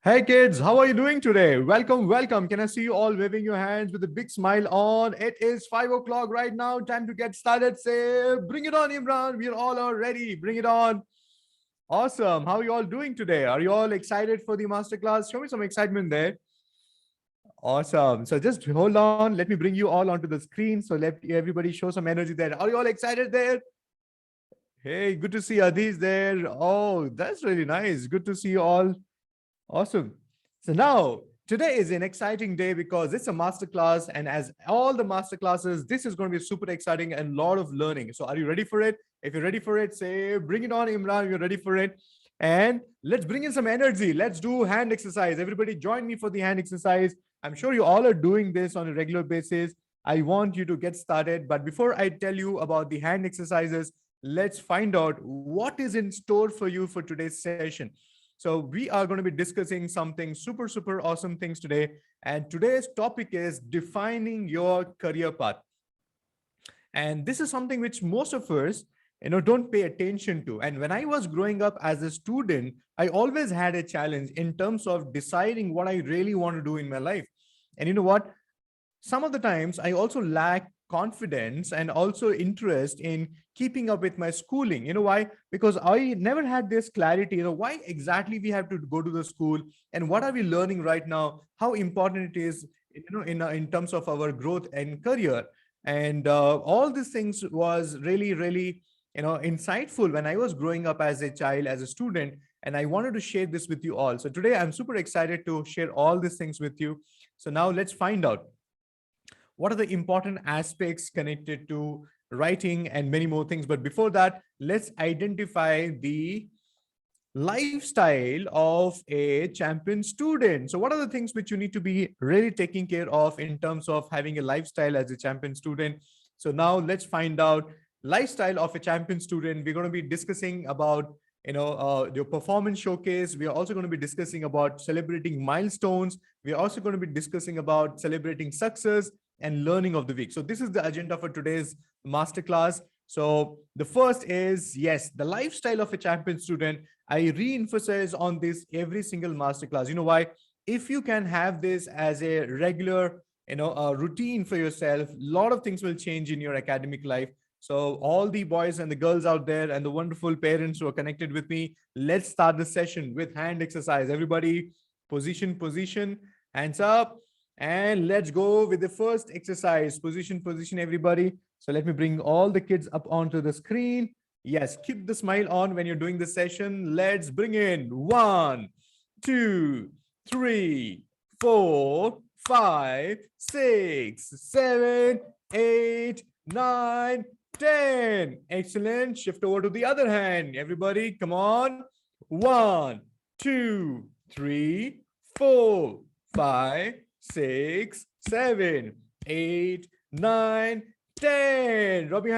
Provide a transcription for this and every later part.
Hey kids, how are you doing today? Welcome, welcome. Can I see you all waving your hands with a big smile on? It is 5 o'clock right now. Time to get started. Say, bring it on, Imran. We are all ready. Bring it on. Awesome. How are you all doing today? Are you all excited for the masterclass? Show me some excitement there. Awesome. So just hold on. Let me bring you all onto the screen. So let everybody show some energy there. Are you all excited there? Hey, good to see Adhi's there. Oh, that's really nice. Good to see you all. Awesome. So now today is an exciting day because it's a masterclass, and as all the masterclasses, this is going to be super exciting and a lot of learning. So are you ready for it? If you're ready for it, say bring it on, Imran. You're ready for it. And let's bring in some energy. Let's do hand exercise. Everybody join me for the hand exercise. I'm sure you all are doing this on a regular basis. I want you to get started. But before I tell you about the hand exercises, let's find out what is in store for you for today's session. So we are going to be discussing something super awesome things today. And today's topic is defining your career path. And this is something which most of us, don't pay attention to. And when I was growing up as a student, I always had a challenge in terms of deciding what I really want to do in my life. And you know what? Some of the times I also lack confidence and also interest in keeping up with my schooling. You know why? Because I never had this clarity, why exactly we have to go to the school and what are we learning right now, how important it is, in terms of our growth and career. And all these things was really insightful when I was growing up as a child, as a student. And I wanted to share this with you all. So today I'm super excited to share all these things with you. So now let's find out what are the important aspects connected to writing and many more things. But before that, let's identify the lifestyle of a champion student. So what are the things which you need to be really taking care of in terms of having a lifestyle as a champion student? So now let's find out lifestyle of a champion student. We're going to be discussing about your performance showcase. We are also going to be discussing about celebrating milestones. We are also going to be discussing about celebrating success and learning of the week. So this is the agenda for today's masterclass. So the first is, yes, the lifestyle of a champion student. I re-emphasize on this every single masterclass. You know why? If you can have this as a regular, routine for yourself, a lot of things will change in your academic life. So all the boys and the girls out there and the wonderful parents who are connected with me, let's start the session with hand exercise. Everybody, position, hands up. And let's go with the first exercise. Position, everybody. So let me bring all the kids up onto the screen. Yes, keep the smile on when you're doing the session. Let's bring in 1, 2, 3, 4, 5, 6, 7, 8, 9, 10. Excellent. Shift over to the other hand. Everybody, come on. 1, 2, 3, 4, 5, 6, 7, 8, 9, 10. Rub your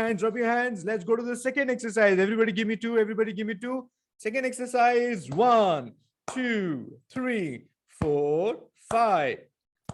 hands. Let's go to the second exercise. Everybody give me two. Second exercise. 1, 2, 3, 4, 5,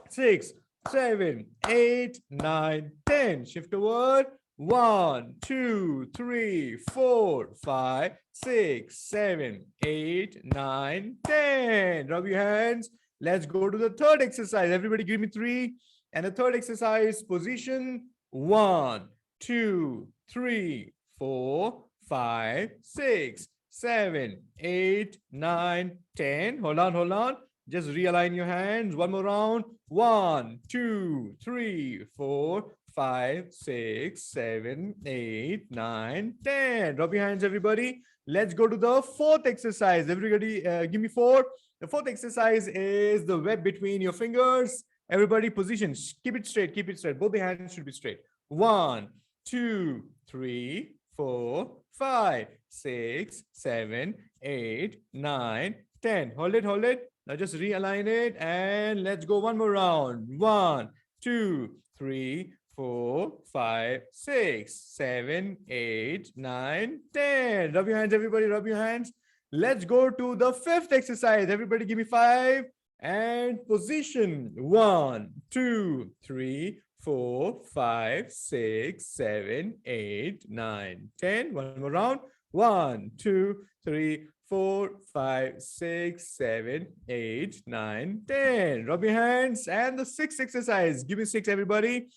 6, 7, 8, 9, 10. Shift over. 1, 2, 3, 4, 5, 6, 7, 8, 9, 10. Rub your hands. Let's go to the third exercise. Everybody give me 3. And the third exercise, position. 1, 2, 3, 4, 5, 6, 7, 8, 9, 10. Hold on. Just realign your hands. One more round. 1, 2, 3, 4, 5, 6, 7, 8, 9, 10. Rub your hands, everybody. Let's go to the fourth exercise. Everybody, give me 4. The fourth exercise is the web between your fingers. Everybody, position. Keep it straight. Both the hands should be straight. 1, 2, 3, 4, 5, 6, 7, 8, 9, 10. Hold it. Now just realign it and let's go one more round. 1, 2, 3, 4, 5, 6, 7, 8, 9, 10. Rub your hands, everybody. Rub your hands. Let's go to the fifth exercise. Everybody give me 5 and position. 1, 2, 3, 4, 5, 6, 7, 8, 9, 10. One more round. 1, 2, 3, 4, 5, 6, 7, 8, 9, 10. Rub your hands. And the sixth exercise. Give me six, everybody.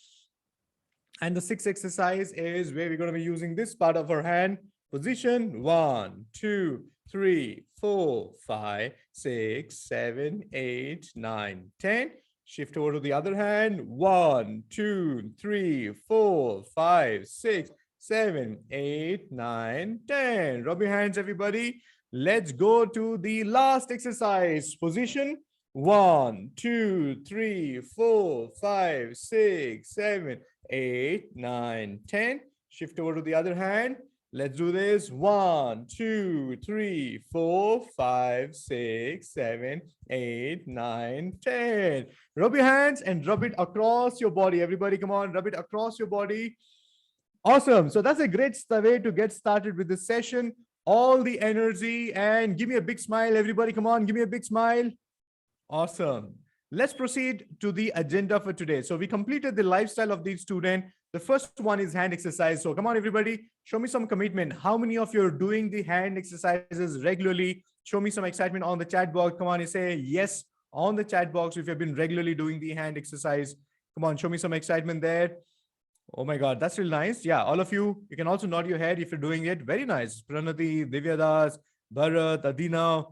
And the sixth exercise is where we're going to be using this part of our hand. Position 1, 2, 3, 4, 5, 6, 7, 8, 9, 10. Shift over to the other hand. 1, 2, 3, 4, 5, 6, 7, 8, 9, 10. Rub your hands, everybody. Let's go to the last exercise. Position 1, 2, 3, 4, 5, 6, 7, 8, 9, 10. Shift over to the other hand. Let's do this. 1, 2, 3, 4, 5, 6, 7, 8, 9, 10. Rub your hands and rub it across your body. Everybody, come on, rub it across your body. Awesome. So that's a great way to get started with this session. All the energy, and give me a big smile. Everybody, come on, give me a big smile. Awesome. Let's proceed to the agenda for today. So we completed the lifestyle of the student. The first one is hand exercise. So come on, everybody, show me some commitment. How many of you are doing the hand exercises regularly? Show me some excitement on the chat box. Come on, you say yes on the chat box if you've been regularly doing the hand exercise. Come on, show me some excitement there. Oh my God, that's really nice. Yeah, all of you, you can also nod your head if you're doing it. Very nice. Pranati, Divyadas, Bharat, Adina.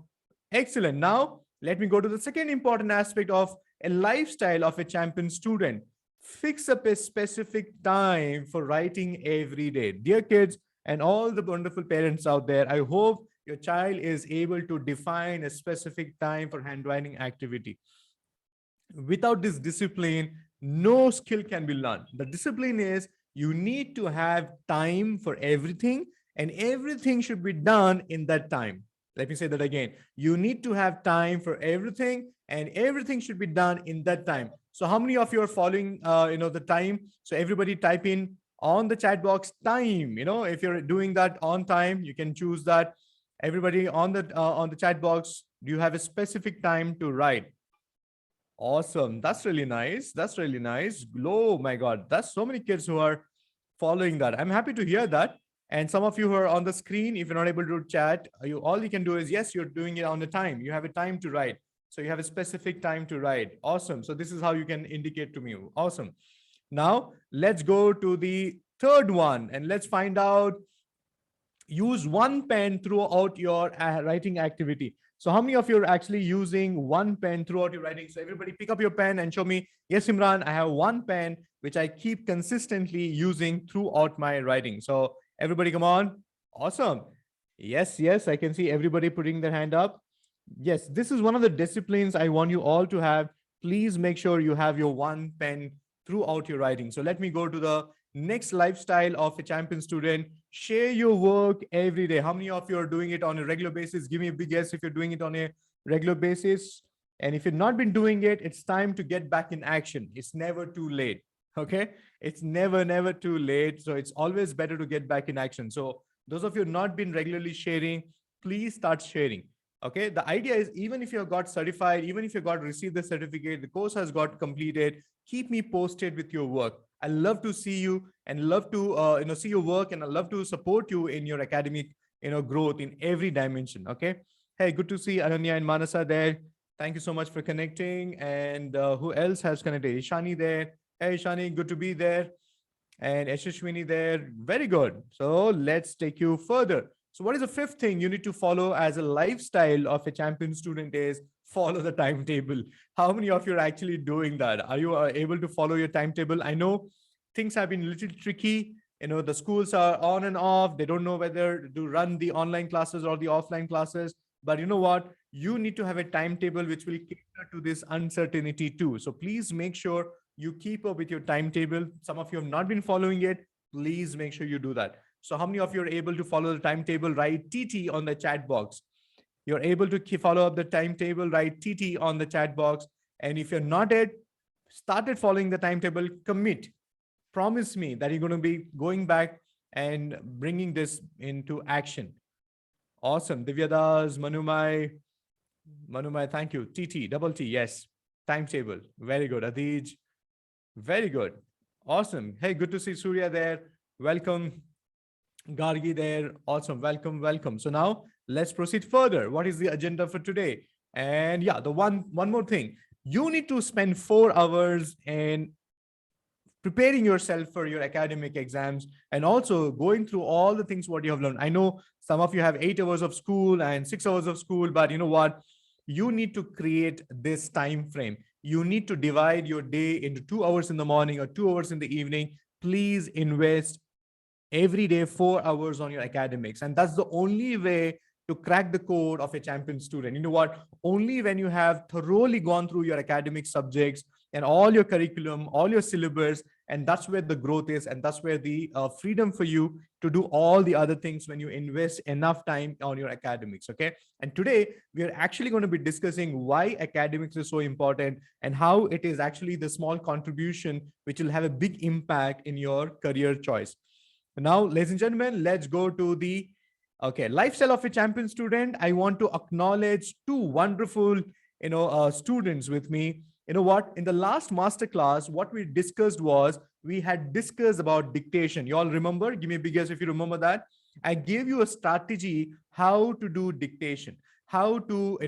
Excellent. Now, let me go to the second important aspect of a lifestyle of a champion student. Fix up a specific time for writing every day. Dear kids and all the wonderful parents out there, I hope your child is able to define a specific time for handwriting activity. Without this discipline, no skill can be learned. The discipline is you need to have time for everything, and everything should be done in that time. Let me say that again. You need to have time for everything, and everything should be done in that time. So how many of you are following, the time? So everybody type in on the chat box time. If you're doing that on time, you can choose that. Everybody on the chat box, do you have a specific time to write? Awesome. That's really nice. That's really nice. Oh my God. That's so many kids who are following that. I'm happy to hear that. And some of you who are on the screen, if you're not able to chat, all you can do is, yes, you're doing it on the time. You have a time to write. So you have a specific time to write. Awesome. So this is how you can indicate to me. Awesome. Now let's go to the third one and let's find out, use one pen throughout your writing activity. So how many of you are actually using one pen throughout your writing? So everybody pick up your pen and show me, yes, Imran, I have one pen, which I keep consistently using throughout my writing. So everybody come on. Awesome. Yes, yes, I can see everybody putting their hand up. Yes, this is one of the disciplines I want you all to have. Please make sure you have your one pen throughout your writing. So let me go to the next lifestyle of a champion student. Share your work every day. How many of you are doing it on a regular basis? Give me a big yes if you're doing it on a regular basis. And if you've not been doing it, it's time to get back in action. It's never too late. Okay. It's never too late. So it's always better to get back in action. So those of you who have not been regularly sharing, please start sharing. Okay. The idea is, even if you have got certified, even if you got received the certificate, the course has got completed, keep me posted with your work. I love to see you and love to see your work, and I love to support you in your academic growth in every dimension. Okay. Hey, good to see Ananya and Manasa there. Thank you so much for connecting. And who else has connected? Ishani there. Hey, Ishani, good to be there. And Yashashwini there. Very good. So let's take you further. So what is the fifth thing you need to follow as a lifestyle of a champion student is follow the timetable. How many of you are actually doing that? Are you able to follow your timetable? I know things have been a little tricky. The schools are on and off. They don't know whether to run the online classes or the offline classes. But you know what? You need to have a timetable which will cater to this uncertainty too. So please make sure you keep up with your timetable. Some of you have not been following it. Please make sure you do that. So how many of you are able to follow the timetable? Write TT on the chat box. You're able to follow up the timetable, write TT on the chat box. And if you're not yet started following the timetable, commit. Promise me that you're going to be going back and bringing this into action. Awesome. Divyadas, Manumai, thank you. TT, double T, yes. Timetable. Very good. Adij, very good. Awesome. Hey, good to see Surya there. Welcome. Gargi there. Awesome. Welcome. So now let's proceed further. What is the agenda for today? And yeah, the one more thing. You need to spend 4 hours in preparing yourself for your academic exams and also going through all the things what you have learned. I know some of you have 8 hours of school and 6 hours of school, but you know what? You need to create this time frame. You need to divide your day into 2 hours in the morning or 2 hours in the evening. Please invest every day 4 hours on your academics, and that's the only way to crack the code of a champion student. You know what? Only when you have thoroughly gone through your academic subjects and all your curriculum, all your syllabus, and that's where the growth is, and that's where the freedom for you to do all the other things when you invest enough time on your academics. Okay, and today we are actually going to be discussing why academics is so important and how it is actually the small contribution which will have a big impact in your career choice. Now, ladies and gentlemen, let's go to the lifestyle of a champion student. I want to acknowledge two wonderful, students with me. You know what? In the last masterclass, what we discussed was we had discussed about dictation. You all remember? Give me a big guess if you remember that. I gave you a strategy how to do dictation, how to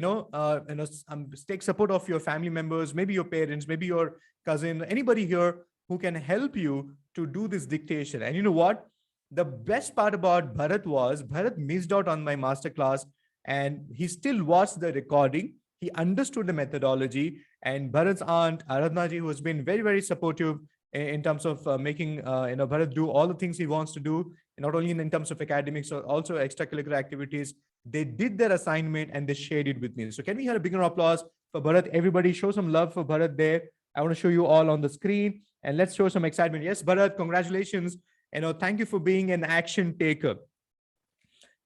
take support of your family members, maybe your parents, maybe your cousin, anybody here who can help you to do this dictation. And you know what? The best part about Bharat was Bharat missed out on my masterclass and he still watched the recording. He understood the methodology, and Bharat's aunt Aradhna ji, who has been very, very supportive in terms of making Bharat do all the things he wants to do, not only in terms of academics or also extracurricular activities. They did their assignment and they shared it with me. So can we have a bigger applause for Bharat? Everybody show some love for Bharat there. I want to show you all on the screen and let's show some excitement. Yes, Bharat, congratulations. Thank you for being an action taker.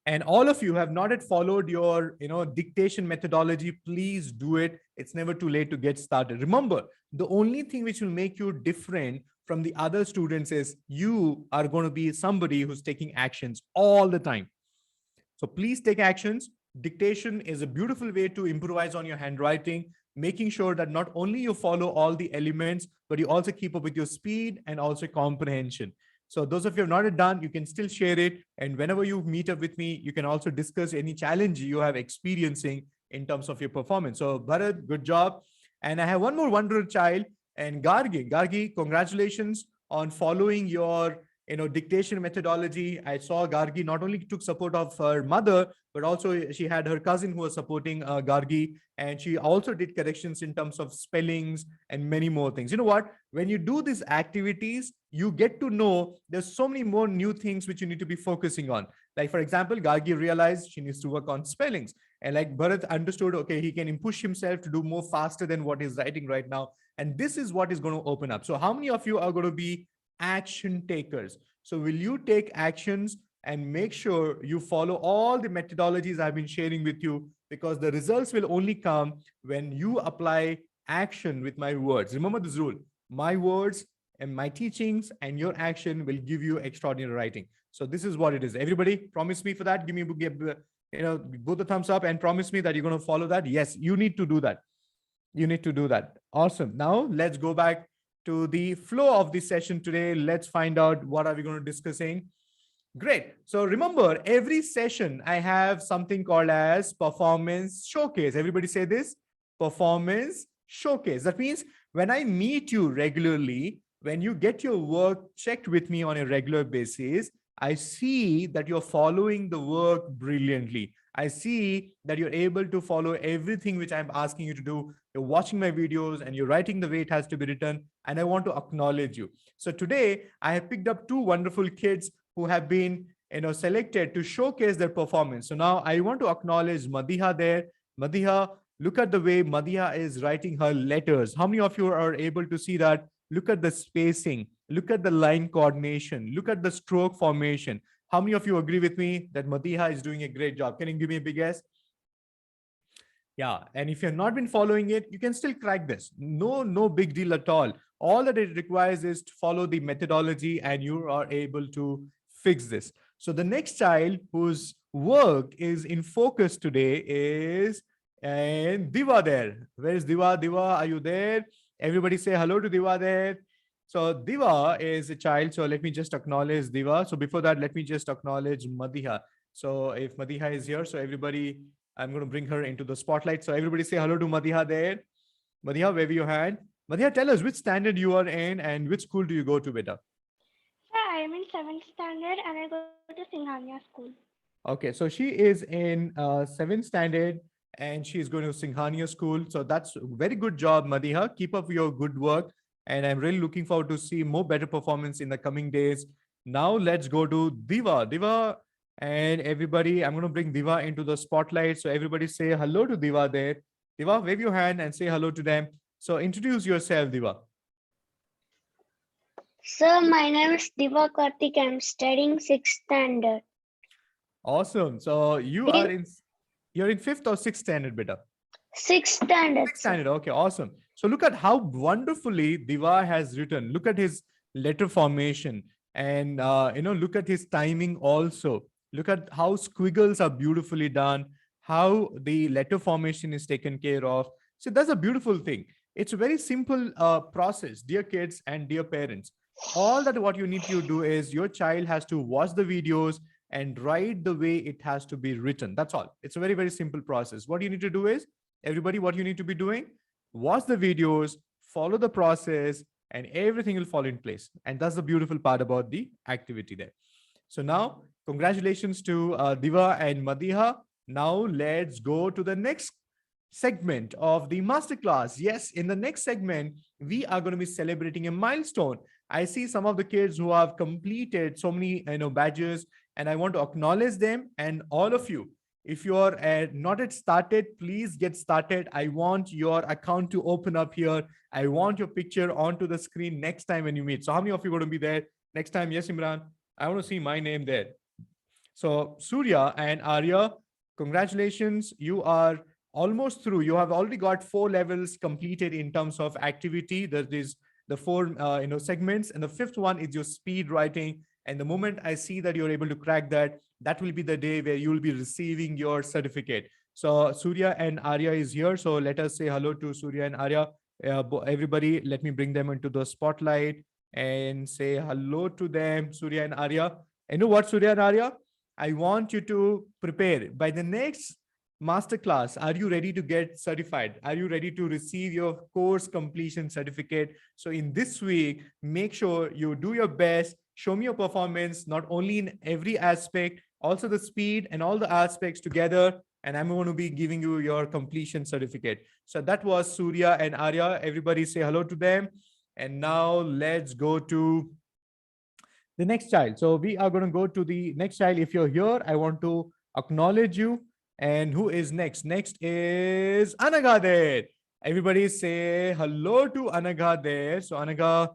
And all of you have not yet followed your, dictation methodology. Please do it. It's never too late to get started. Remember, the only thing which will make you different from the other students is you are going to be somebody who's taking actions all the time. So please take actions. Dictation is a beautiful way to improvise on your handwriting, making sure that not only you follow all the elements, but you also keep up with your speed and also comprehension. So those of you who have not done, you can still share it. And whenever you meet up with me, you can also discuss any challenge you have experiencing in terms of your performance. So Bharat, good job. And I have one more wonderful child, and Gargi. Gargi, congratulations on following your dictation methodology. I saw Gargi not only took support of her mother, but also she had her cousin who was supporting Gargi. And she also did corrections in terms of spellings and many more things. You know what? When you do these activities, you get to know there's so many more new things which you need to be focusing on. Like, for example, Gargi realized she needs to work on spellings. And like Bharat understood, okay, he can push himself to do more faster than what he's writing right now. And this is what is going to open up. So how many of you are going to be action takers? So will you take actions and make sure you follow all the methodologies I've been sharing with you, because the results will only come when you apply action with my words. Remember this rule: my words and my teachings and your action will give you extraordinary writing. So this is what it is. Everybody promise me for that. Give me both the thumbs up and promise me that you're going to follow that. Yes, you need to do that. You need to do that. Awesome. Now let's go back to the flow of this session today. Let's find out what are we going to discussing. Great. So remember, every session I have something called as performance showcase. Everybody say this: performance showcase. That means when I meet you regularly, when you get your work checked with me on a regular basis, I see that you're following the work brilliantly. I see that you're able to follow everything which I'm asking you to do. You're watching my videos and you're writing the way it has to be written. And I want to acknowledge you. So today I have picked up two wonderful kids who have been selected to showcase their performance. So now I want to acknowledge Madiha there. Madiha, look at the way Madiha is writing her letters. How many of you are able to see that? Look at the spacing. Look at the line coordination. Look at the stroke formation. How many of you agree with me that Madiha is doing a great job? Can you give me a big yes? Yeah, and if you've not been following it, you can still crack this. No big deal at all. All that it requires is to follow the methodology and you are able to fix this. So the next child whose work is in focus today is Diva there. Where is Diva? Diva, are you there? Everybody say hello to Diva there. So Diva is a child. So let me just acknowledge Diva. So before that, let me just acknowledge Madiha. So if Madiha is here, so everybody, I'm going to bring her into the spotlight. So everybody say hello to Madiha there. Madiha, wave your hand. Madiha, tell us which standard you are in and which school do you go to, beta? Sir, I am in 7th standard and I go to Singhania school. Okay, so she is in seventh standard and she is going to Singhania school. So that's a very good job, Madiha. Keep up your good work. And I'm really looking forward to see more better performance in the coming days. Now let's go to Diva. Diva and everybody, I'm going to bring Diva into the spotlight. So everybody say hello to Diva there. Diva, wave your hand and say hello to them. So introduce yourself, Diva. Sir, my name is Diva Karthik. I am studying 6th standard. Awesome. So In you're in fifth or sixth standard, beta? 6th standard, Sixth sir. standard. Okay, awesome. So look at how wonderfully Diva has written. Look at his letter formation, and look at his timing also. Look at how squiggles are beautifully done, how the letter formation is taken care of. So that's a beautiful thing. It's a very simple process, dear kids and dear parents. All that what you need to do is your child has to watch the videos and write the way it has to be written. That's all. It's a very, very simple process. What you need to do is, everybody, what you need to be doing, watch the videos, follow the process, and everything will fall in place. And that's the beautiful part about the activity there. So now, congratulations to Diva and Madiha. Now let's go to the next segment of the masterclass. Yes, in the next segment, we are going to be celebrating a milestone. I see some of the kids who have completed so many badges, and I want to acknowledge them. And all of you, if you are not yet started, please get started. I want your account to open up here. I want your picture onto the screen next time when you meet. So how many of you are going to be there next time? Yes, Imran. I want to see my name there. So Surya and Arya, congratulations. You are almost through. You have already got 4 levels completed in terms of activity. There is the four segments, and the fifth one is your speed writing. And the moment I see that you're able to crack that, that will be the day where you will be receiving your certificate. So Surya and Arya is here. So let us say hello to Surya and Arya. Everybody, let me bring them into the spotlight and say hello to them, Surya and Arya. And you know what, Surya and Arya? I want you to prepare by the next masterclass. Are you ready to get certified? Are you ready to receive your course completion certificate? So in this week, make sure you do your best. Show me your performance, not only in every aspect, also the speed and all the aspects together. And I'm going to be giving you your completion certificate. So that was Surya and Arya. Everybody say hello to them. And now let's go to the next child. So we are going to go to the next child. If you're here, I want to acknowledge you. And who is next? Next is Anaga there. Everybody say hello to Anaga there. So Anaga,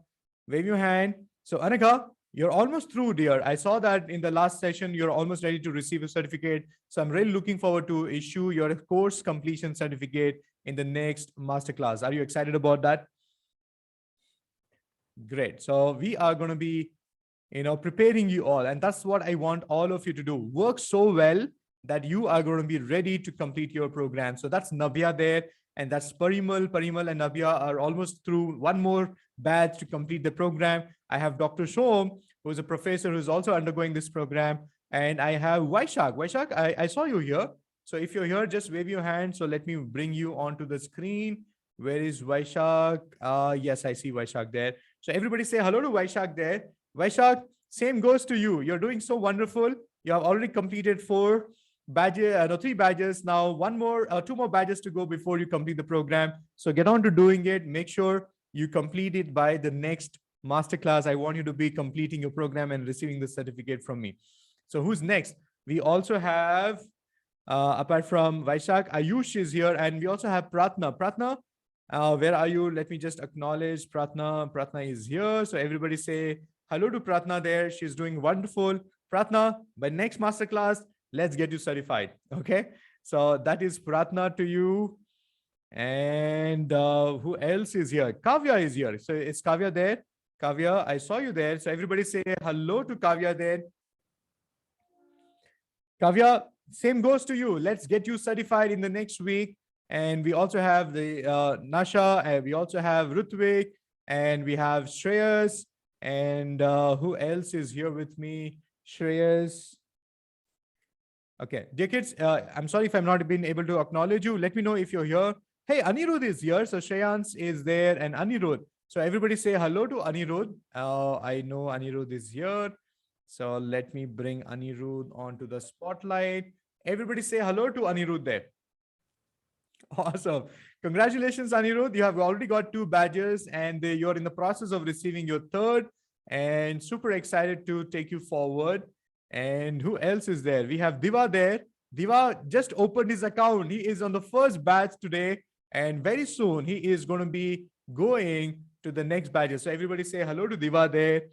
wave your hand. So Anaga, you're almost through, dear. I saw that in the last session, you're almost ready to receive a certificate. So I'm really looking forward to issue your course completion certificate in the next masterclass. Are you excited about that? Great. So we are going to be preparing you all. And that's what I want all of you to do. Work so well that you are going to be ready to complete your program. So that's Navya there. And that's Parimal. Parimal and Navya are almost through one more batch to complete the program. I have Dr. Shom, who is a professor who's also undergoing this program. And I have Vaishak. Vaishak, I saw you here. So if you're here, just wave your hand. So let me bring you onto the screen. Where is Vaishak? Yes, I see Vaishak there. So everybody say hello to Vaishak there. Vaishak, same goes to you. You're doing so wonderful. You have already completed 4 badges, 3 badges. Now, 2 more badges to go before you complete the program. So get on to doing it. Make sure you complete it by the next masterclass. I want you to be completing your program and receiving the certificate from me. So who's next? We also have, apart from Vaishak, Ayush is here, and we also have Pratna. Pratna, where are you? Let me just acknowledge Pratna. Pratna is here. So everybody say hello to Pratna there. She's doing wonderful. Pratna, by next masterclass, let's get you certified. Okay. So that is Pratna to you. And who else is here? Kavya is here. So is Kavya there? Kavya, I saw you there. So everybody say hello to Kavya there. Kavya, same goes to you. Let's get you certified in the next week. And we also have the Nasha, and we also have Rutvik, and we have Shreyas, and who else is here with me? Shreyas. Okay, dear kids, I'm sorry if I'm not been able to acknowledge you. Let me know if you're here. Hey, Anirudh is here. So Shreyans is there and Anirudh. So everybody say hello to Anirudh. I know Anirudh is here. So let me bring Anirudh onto the spotlight. Everybody say hello to Anirudh there. Awesome. Congratulations, Anirudh. You have already got 2 badges and you're in the process of receiving your 3rd, and super excited to take you forward. And who else is there? We have Diva there. Diva just opened his account. He is on the first batch today, and very soon he is going to be going to the next badges. So everybody say hello to Diva there.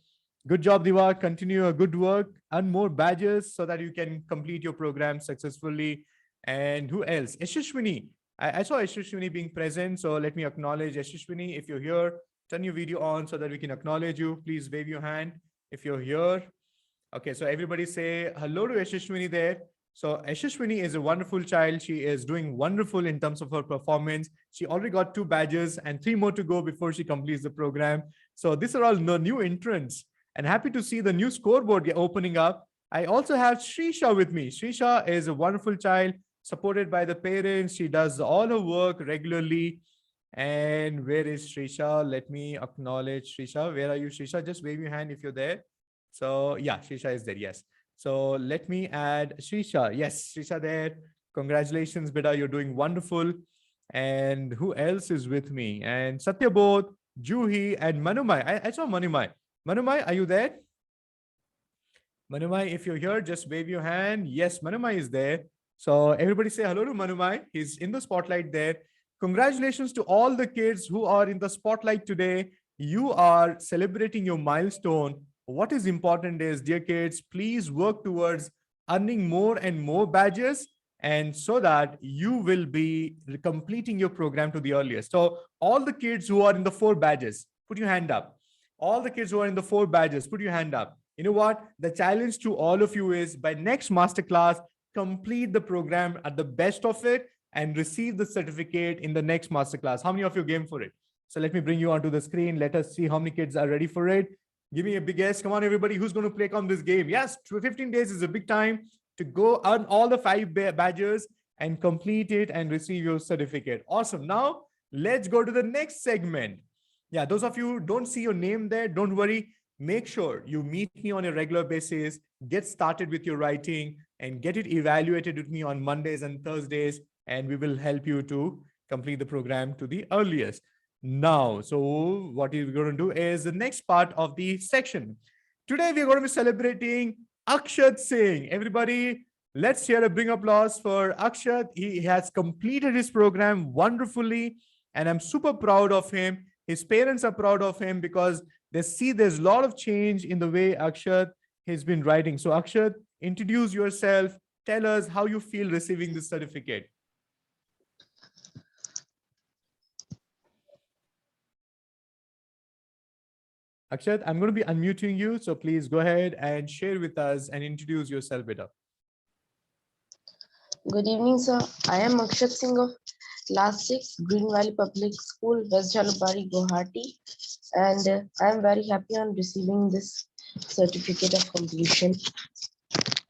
Good job, Diva. Continue your good work. Earn more badges so that you can complete your program successfully. And who else? Yashashwini. I saw Yashashwini being present. So let me acknowledge Yashashwini. If you're here, turn your video on so that we can acknowledge you. Please wave your hand if you're here. Okay, so everybody say hello to Yashashwini there. So Yashashwini is a wonderful child. She is doing wonderful in terms of her performance. She already got 2 badges and 3 more to go before she completes the program. So these are all the new entrants, and happy to see the new scoreboard opening up. I also have Shrisha with me. Shrisha is a wonderful child, supported by the parents. She does all her work regularly. And where is Shrisha? Let me acknowledge Shrisha. Where are you, Shrisha? Just wave your hand if you're there. So yeah, Shrisha is there. Yes. So let me add Shrisha. Yes, Shrisha there. Congratulations, beta. You're doing wonderful. And who else is with me? And Satyabodh, Juhi, and Manumai. I saw Manumai. Manumai, are you there? Manumai, if you're here, just wave your hand. Yes, Manumai is there. So everybody say hello to Manumai. He's in the spotlight there. Congratulations to all the kids who are in the spotlight today. You are celebrating your milestone. What is important is, dear kids, please work towards earning more and more badges, and so that you will be completing your program to the earliest. So all the kids who are in the 4 badges, put your hand up. All the kids who are in the 4 badges, put your hand up. You know what? The challenge to all of you is, by next masterclass, complete the program at the best of it and receive the certificate in the next masterclass. How many of you game for it? So let me bring you onto the screen. Let us see how many kids are ready for it. Give me a big yes. Come on, everybody. Who's going to play on this game? Yes, 15 days is a big time to go earn all the 5 badges and complete it and receive your certificate. Awesome. Now, let's go to the next segment. Yeah, those of you who don't see your name there, don't worry. Make sure you meet me on a regular basis, get started with your writing, and get it evaluated with me on Mondays and Thursdays, and we will help you to complete the program to the earliest. Now, so what we're going to do is the next part of the section. Today, we're going to be celebrating Akshat Singh. Everybody, let's hear a big applause for Akshat. He has completed his program wonderfully, and I'm super proud of him. His parents are proud of him because they see there's a lot of change in the way Akshat has been writing. So Akshat, introduce yourself. Tell us how you feel receiving this certificate. Akshat, I'm going to be unmuting you. So please go ahead and share with us and introduce yourself better. Good evening, sir. I am Akshat Singh of Class 6, Green Valley Public School, West Jalabari, Guwahati. And I am very happy on receiving this certificate of completion.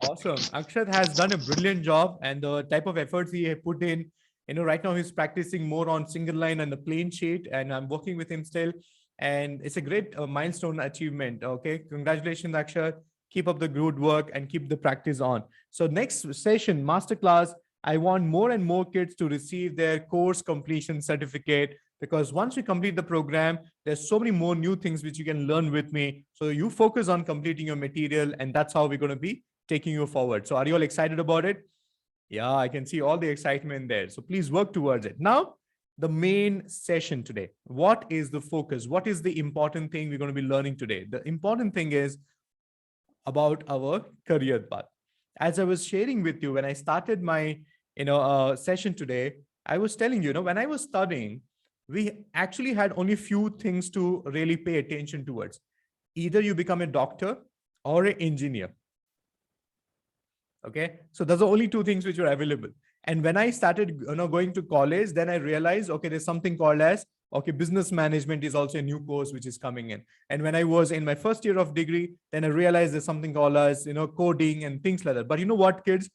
Awesome. Akshat has done a brilliant job, and the type of efforts he put in, right now he's practicing more on single line and the plain sheet, and I'm working with him still. And it's a great milestone achievement. Okay. Congratulations, Akshat. Keep up the good work and keep the practice on. So next session, masterclass, I want more and more kids to receive their course completion certificate, because once we complete the program, there's so many more new things which you can learn with me. So you focus on completing your material, and that's how we're going to be taking you forward. So are you all excited about it? Yeah, I can see all the excitement there. So please work towards it. Now, the main session today. What is the focus? What is the important thing we're going to be learning today? The important thing is about our career path. As I was sharing with you, when I started my session today, I was telling you, when I was studying, we actually had only few things to really pay attention towards. Either you become a doctor or an engineer. Okay, so those are only 2 things which were available. And when I started going to college, then I realized, okay, there's something called as, okay, business management is also a new course which is coming in. And when I was in my first year of degree, then I realized there's something called as, coding and things like that. But you know what, kids,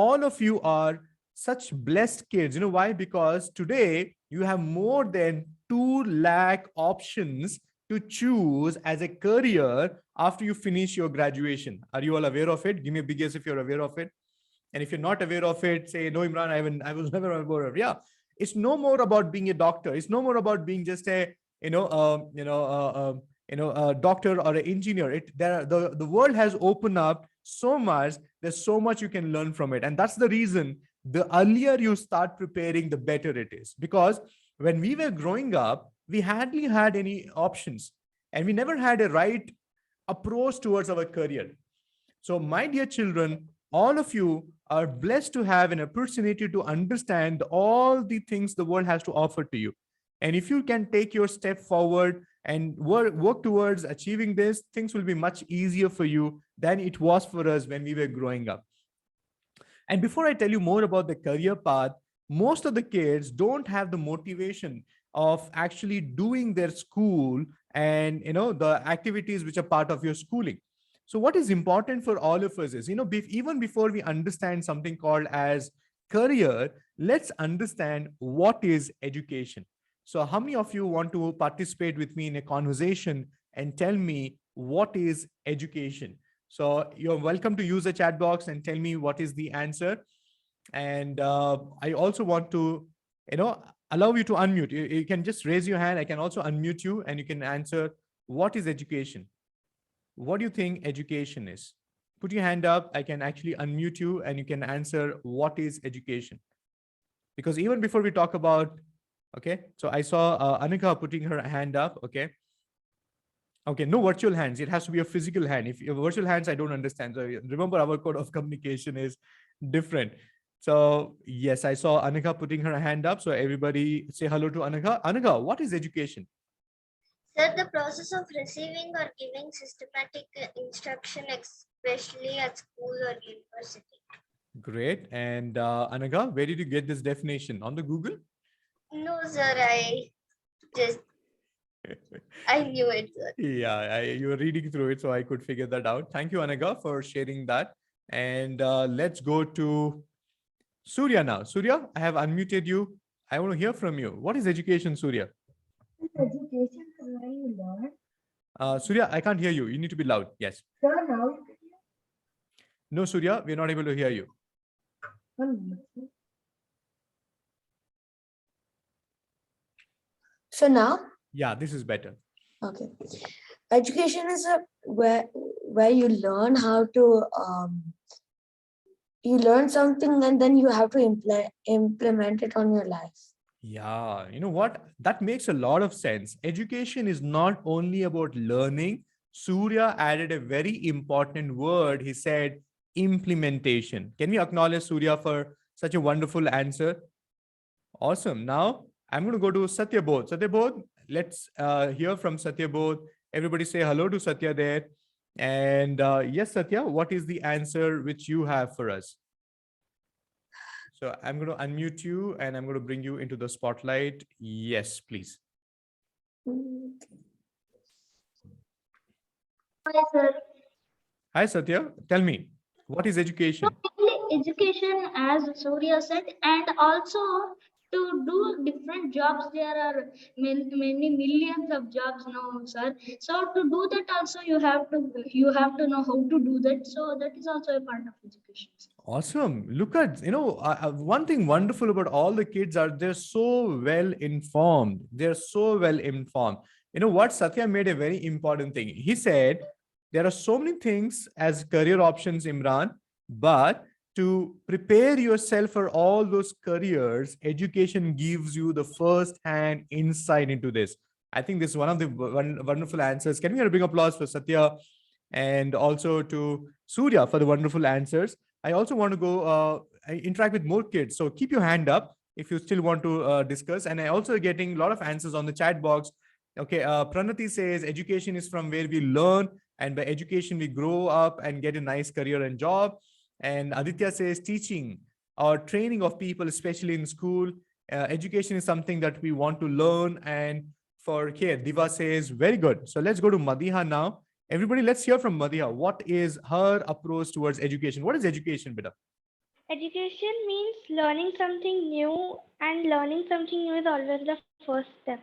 all of you are such blessed kids. You know why? Because today you have more than 2 lakh options to choose as a career after you finish your graduation. Are you all aware of it? Give me a big yes if you're aware of it. And if you're not aware of it, say, no, Imran, I was never aware of it. Yeah. It's no more about being a doctor. It's no more about being just a, a doctor or an engineer. The world has opened up so much. There's so much you can learn from it. And that's the reason the earlier you start preparing, the better it is. Because when we were growing up, we hardly had any options and we never had a right approach towards our career. So my dear children, all of you are blessed to have an opportunity to understand all the things the world has to offer to you. And if you can take your step forward and work towards achieving this, things will be much easier for you than it was for us when we were growing up. And before I tell you more about the career path, most of the kids don't have the motivation of actually doing their school and the activities which are part of your schooling. So what is important for all of us is, even before we understand something called as career, let's understand what is education. So how many of you want to participate with me in a conversation and tell me what is education? So you're welcome to use the chat box and tell me what is the answer. And I also want to, allow you to unmute. You can just raise your hand. I can also unmute you and you can answer, what is education? What do you think education is? Put your hand up. I can actually unmute you and you can answer, what is education? Because even before we talk about, okay, so I saw Anika putting her hand up. Okay. Okay, no virtual hands. It has to be a physical hand. If you have virtual hands, I don't understand. So remember, our code of communication is different. So yes, I saw Anika putting her hand up. So everybody say hello to Anika. Anika, what is education? Sir, the process of receiving or giving systematic instruction, especially at school or university. Great. And Anika, where did you get this definition? On the Google? No, sir, I knew it, sir. Yeah, you were reading through it, so I could figure that out. Thank you, Anika, for sharing that. And let's go to Surya now. Surya, I have unmuted you. I want to hear from you. What is education, Surya? Education is where you learn. Surya, I can't hear you. You need to be loud. Yes. Sir, now you can hear? No, Surya, we're not able to hear you. 1 minute, sir. So now, Yeah, this is better. okay. Education is where you learn how to you learn something and then you have to implement it on your life. Yeah, you know what? That makes a lot of sense. Education is not only about learning. Surya added a very important word. He said implementation. Can we acknowledge Surya for such a wonderful answer? Awesome. Now I'm going to go to Satyabodh. Satyabodh, let's hear from Satyabodh. Everybody say hello to Satya there. And yes, Satya, what is the answer which you have for us? So I'm going to unmute you and I'm going to bring you into the spotlight. Yes, please. Hi, sir. Hi, Satya. Tell me, what is education? Education, as Surya said, and also to do different jobs, there are many millions of jobs now, sir. So to do that also, you have to know how to do that. So that is also a part of education, sir. Awesome. Look at, one thing wonderful about all the kids are they're so well informed. They're so well informed. You know what? Satya made a very important thing. He said, there are so many things as career options, Imran, but to prepare yourself for all those careers, education gives you the first-hand insight into this. I think this is one of the wonderful answers. Can we get a big applause for Satya and also to Surya for the wonderful answers? I also want to go interact with more kids. So keep your hand up if you still want to discuss. And I also getting a lot of answers on the chat box. Okay, Pranati says education is from where we learn, and by education we grow up and get a nice career and job. And Aditya says teaching or training of people, especially in school. Education is something that we want to learn. And for here, Diva says very good. So let's go to Madiha now. Everybody, let's hear from Madiha. What is her approach towards education? What is education, Bida? Education means learning something new, and learning something new is always the first step.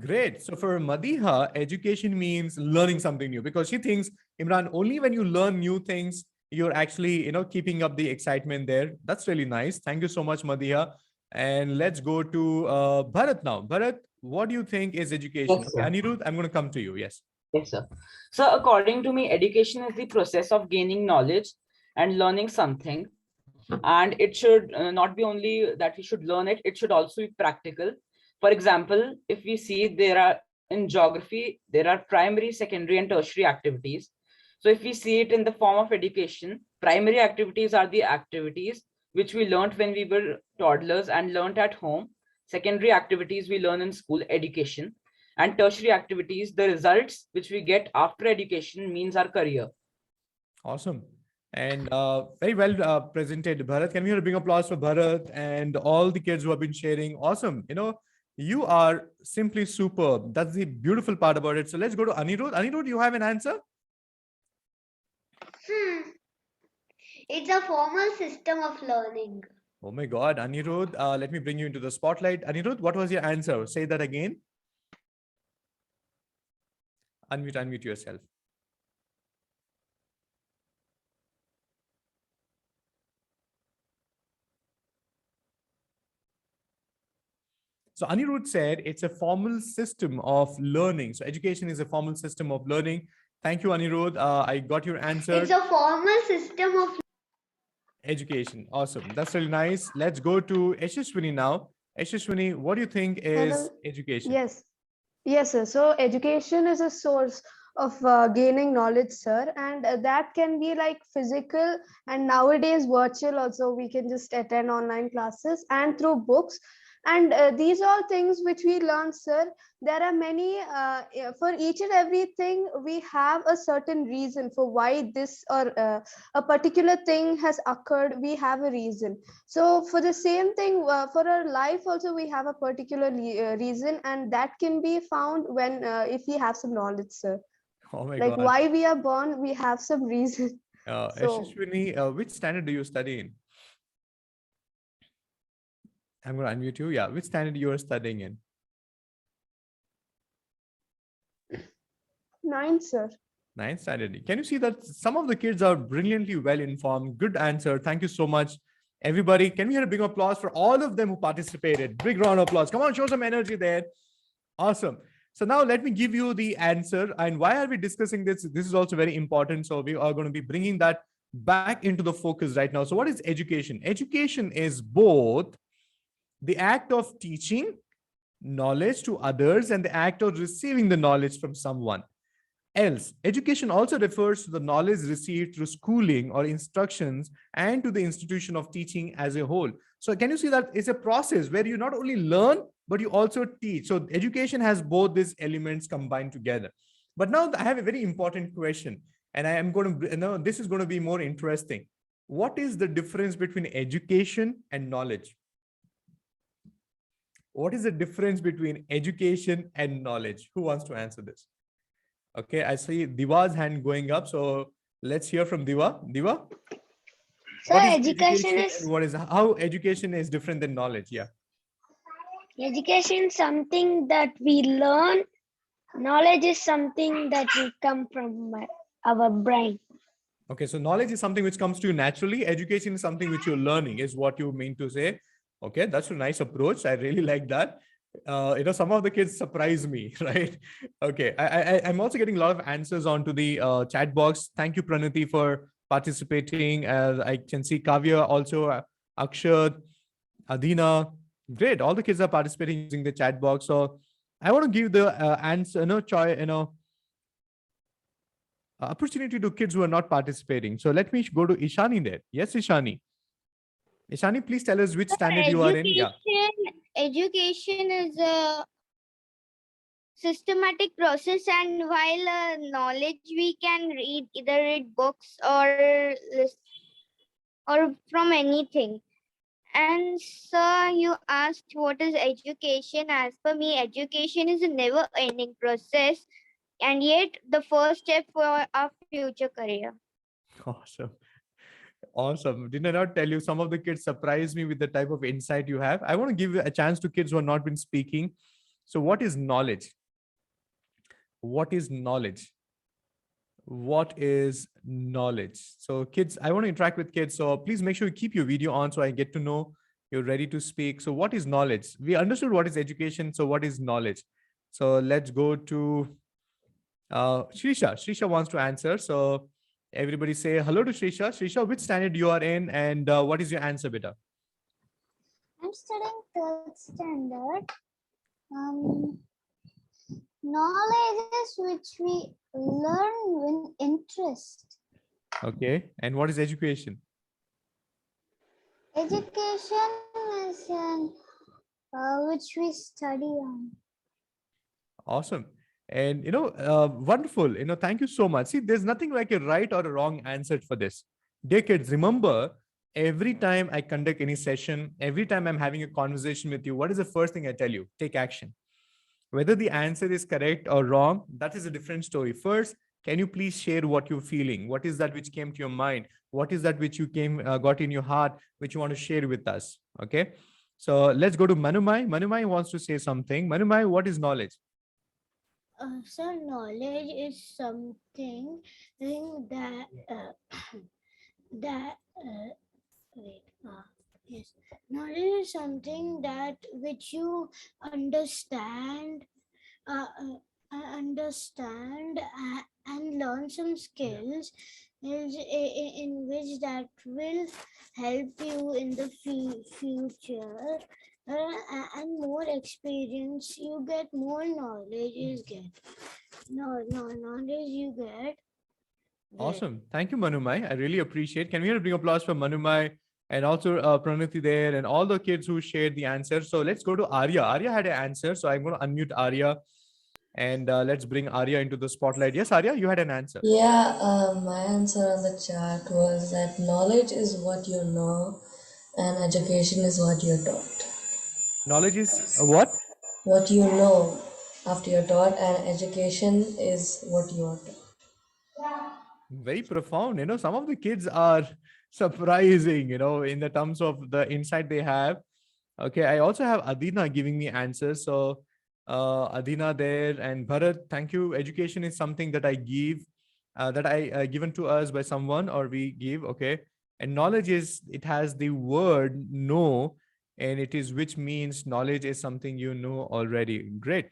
Great. So for Madiha, education means learning something new because she thinks, Imran, only when you learn new things, you're actually, keeping up the excitement there. That's really nice. Thank you so much, Madiha. And let's go to Bharat now. Bharat, what do you think is education? Yes, Okay, sir. Anirudh, I'm going to come to you. Yes. Yes, sir. So according to me, education is the process of gaining knowledge and learning something. And it should not be only that we should learn it, it should also be practical. For example, if we see there are in geography, there are primary, secondary, and tertiary activities. So if we see it in the form of education, primary activities are the activities which we learned when we were toddlers and learned at home. Secondary activities we learn in school, education. And tertiary activities, the results which we get after education means our career. Awesome. And very well presented, Bharat. Can we hear a big applause for Bharat and all the kids who have been sharing? Awesome. You are simply superb. That's the beautiful part about it. So let's go to Anirudh. Anirudh, you have an answer? It's a formal system of learning. Oh my God, Anirudh, let me bring you into the spotlight. Anirudh, what was your answer? Say that again. Unmute yourself. So Anirudh said it's a formal system of learning. So education is a formal system of learning. Thank you, Anirudh. I got your answer. It's a formal system of Education. Awesome. That's really nice. Let's go to Yashaswini now. Yashaswini, what do you think is Hello. education? Yes, yes, sir. So education is a source of gaining knowledge, sir, and that can be like physical and nowadays virtual also. We can just attend online classes and through books. And these are things which we learn, sir. There are many, for each and everything, we have a certain reason for why this or a particular thing has occurred. We have a reason. So for the same thing, for our life also, we have a particular reason, and that can be found when if we have some knowledge, sir. Oh my Like God. why we are born, we have some reason. So Yashaswini, which standard do you study in? I'm going to unmute you. Yeah, which standard you are studying in? 9, sir. Ninth standard. Can you see that some of the kids are brilliantly well informed? Good answer. Thank you so much, everybody. Can we hear a big applause for all of them who participated? Big round of applause. Come on, show some energy there. Awesome. So now let me give you the answer. And why are we discussing this? This is also very important. So we are going to be bringing that back into the focus right now. So what is education? Education is both the act of teaching knowledge to others and the act of receiving the knowledge from someone else. Education also refers to the knowledge received through schooling or instructions and to the institution of teaching as a whole. So can you see that it's a process where you not only learn, but you also teach. So education has both these elements combined together. But now I have a very important question, and I am going to, this is going to be more interesting. What is the difference between education and knowledge? What is the difference between education and knowledge? Who wants to answer this? Okay, I see Diva's hand going up. So let's hear from Diva. Diva? So What is education is and what is how education is different than knowledge? Yeah. education something that we learn. Knowledge is something that will come from our brain. Okay, so knowledge is something which comes to you naturally. Education is something which you're learning, is what you mean to say. Okay, that's a nice approach. I really like that. Some of the kids surprise me, right? Okay, I'm also getting a lot of answers onto the chat box. Thank you, Pranati, for participating. I can see Kavya also, Akshat, Adina. Great, all the kids are participating using the chat box. So I want to give the answer, opportunity to kids who are not participating. So let me go to Ishani there. Yes, Ishani. Ishani, please tell us which standard you are in. Yeah. Education is a systematic process, and while knowledge we can read books or from anything. And so you asked what is education. As per me, education is a never ending process, and yet the first step for our future career. Awesome. Awesome. Did I not tell you some of the kids surprised me with the type of insight you have? I want to give a chance to kids who have not been speaking. So what is knowledge? What is knowledge? What is knowledge? So kids, I want to interact with kids. So please make sure you keep your video on so I get to know you're ready to speak. So what is knowledge? We understood what is education. So what is knowledge? So let's go to Shrisha. Shrisha wants to answer. So everybody say hello to Shrisha. Shrisha, which standard you are in and what is your answer, beta? I'm studying third standard. Knowledge is which we learn with interest. Okay. And what is education? Education is which we study on. Awesome. And, wonderful. Thank you so much. See, there's nothing like a right or a wrong answer for this. Dear kids, remember, every time I conduct any session, every time I'm having a conversation with you, what is the first thing I tell you? Take action. Whether the answer is correct or wrong, that is a different story. First, can you please share what you're feeling? What is that which came to your mind? What is that which you got in your heart, which you want to share with us? Okay. So let's go to Manumai. Manumai wants to say something. Manumai, what is knowledge? So knowledge is something that yes, knowledge is something that which you understand, and learn some skills in which that will help you in the future. And more experience you get, more knowledge you get. Knowledge you get. Awesome. Thank you, Manumai. I really appreciate. Can we have a big applause for Manumai and also Pranati there and all the kids who shared the answer. So let's go to Arya. Arya had an answer. So I'm going to unmute Arya and let's bring Arya into the spotlight. Yes, Arya, you had an answer. Yeah, my answer on the chat was that knowledge is what you know and education is what you're taught. Knowledge is what? What you know after you're taught, and education is what you are taught. Very profound. Some of the kids are surprising, in the terms of the insight they have. Okay, I also have Adina giving me answers. So Adina there and Bharat, thank you. Education is something that I give, that I given to us by someone or we give. Okay, and knowledge is, it has the word know, and it is which means knowledge is something you know already. Great.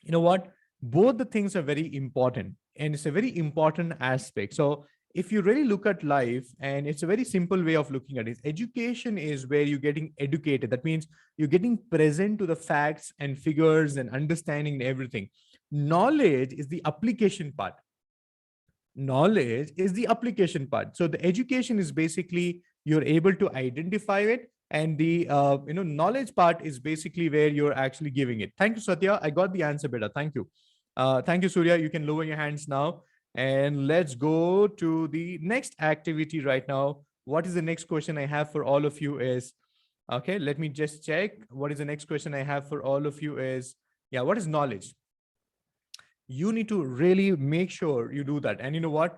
You know what? Both the things are very important and it's a very important aspect. So if you really look at life, and it's a very simple way of looking at it, education is where you're getting educated. That means you're getting present to the facts and figures and understanding and everything. Knowledge is the application part. Knowledge is the application part. So the education is basically you're able to identify it, and the knowledge part is basically where you're actually giving it. Thank you, Satya. I got the answer better. Thank you. Thank you, Surya. You can lower your hands now. And let's go to the next activity right now. What is the next question I have for all of you is, okay, let me just check. What is the next question I have for all of you is, yeah, what is knowledge? You need to really make sure you do that. And you know what?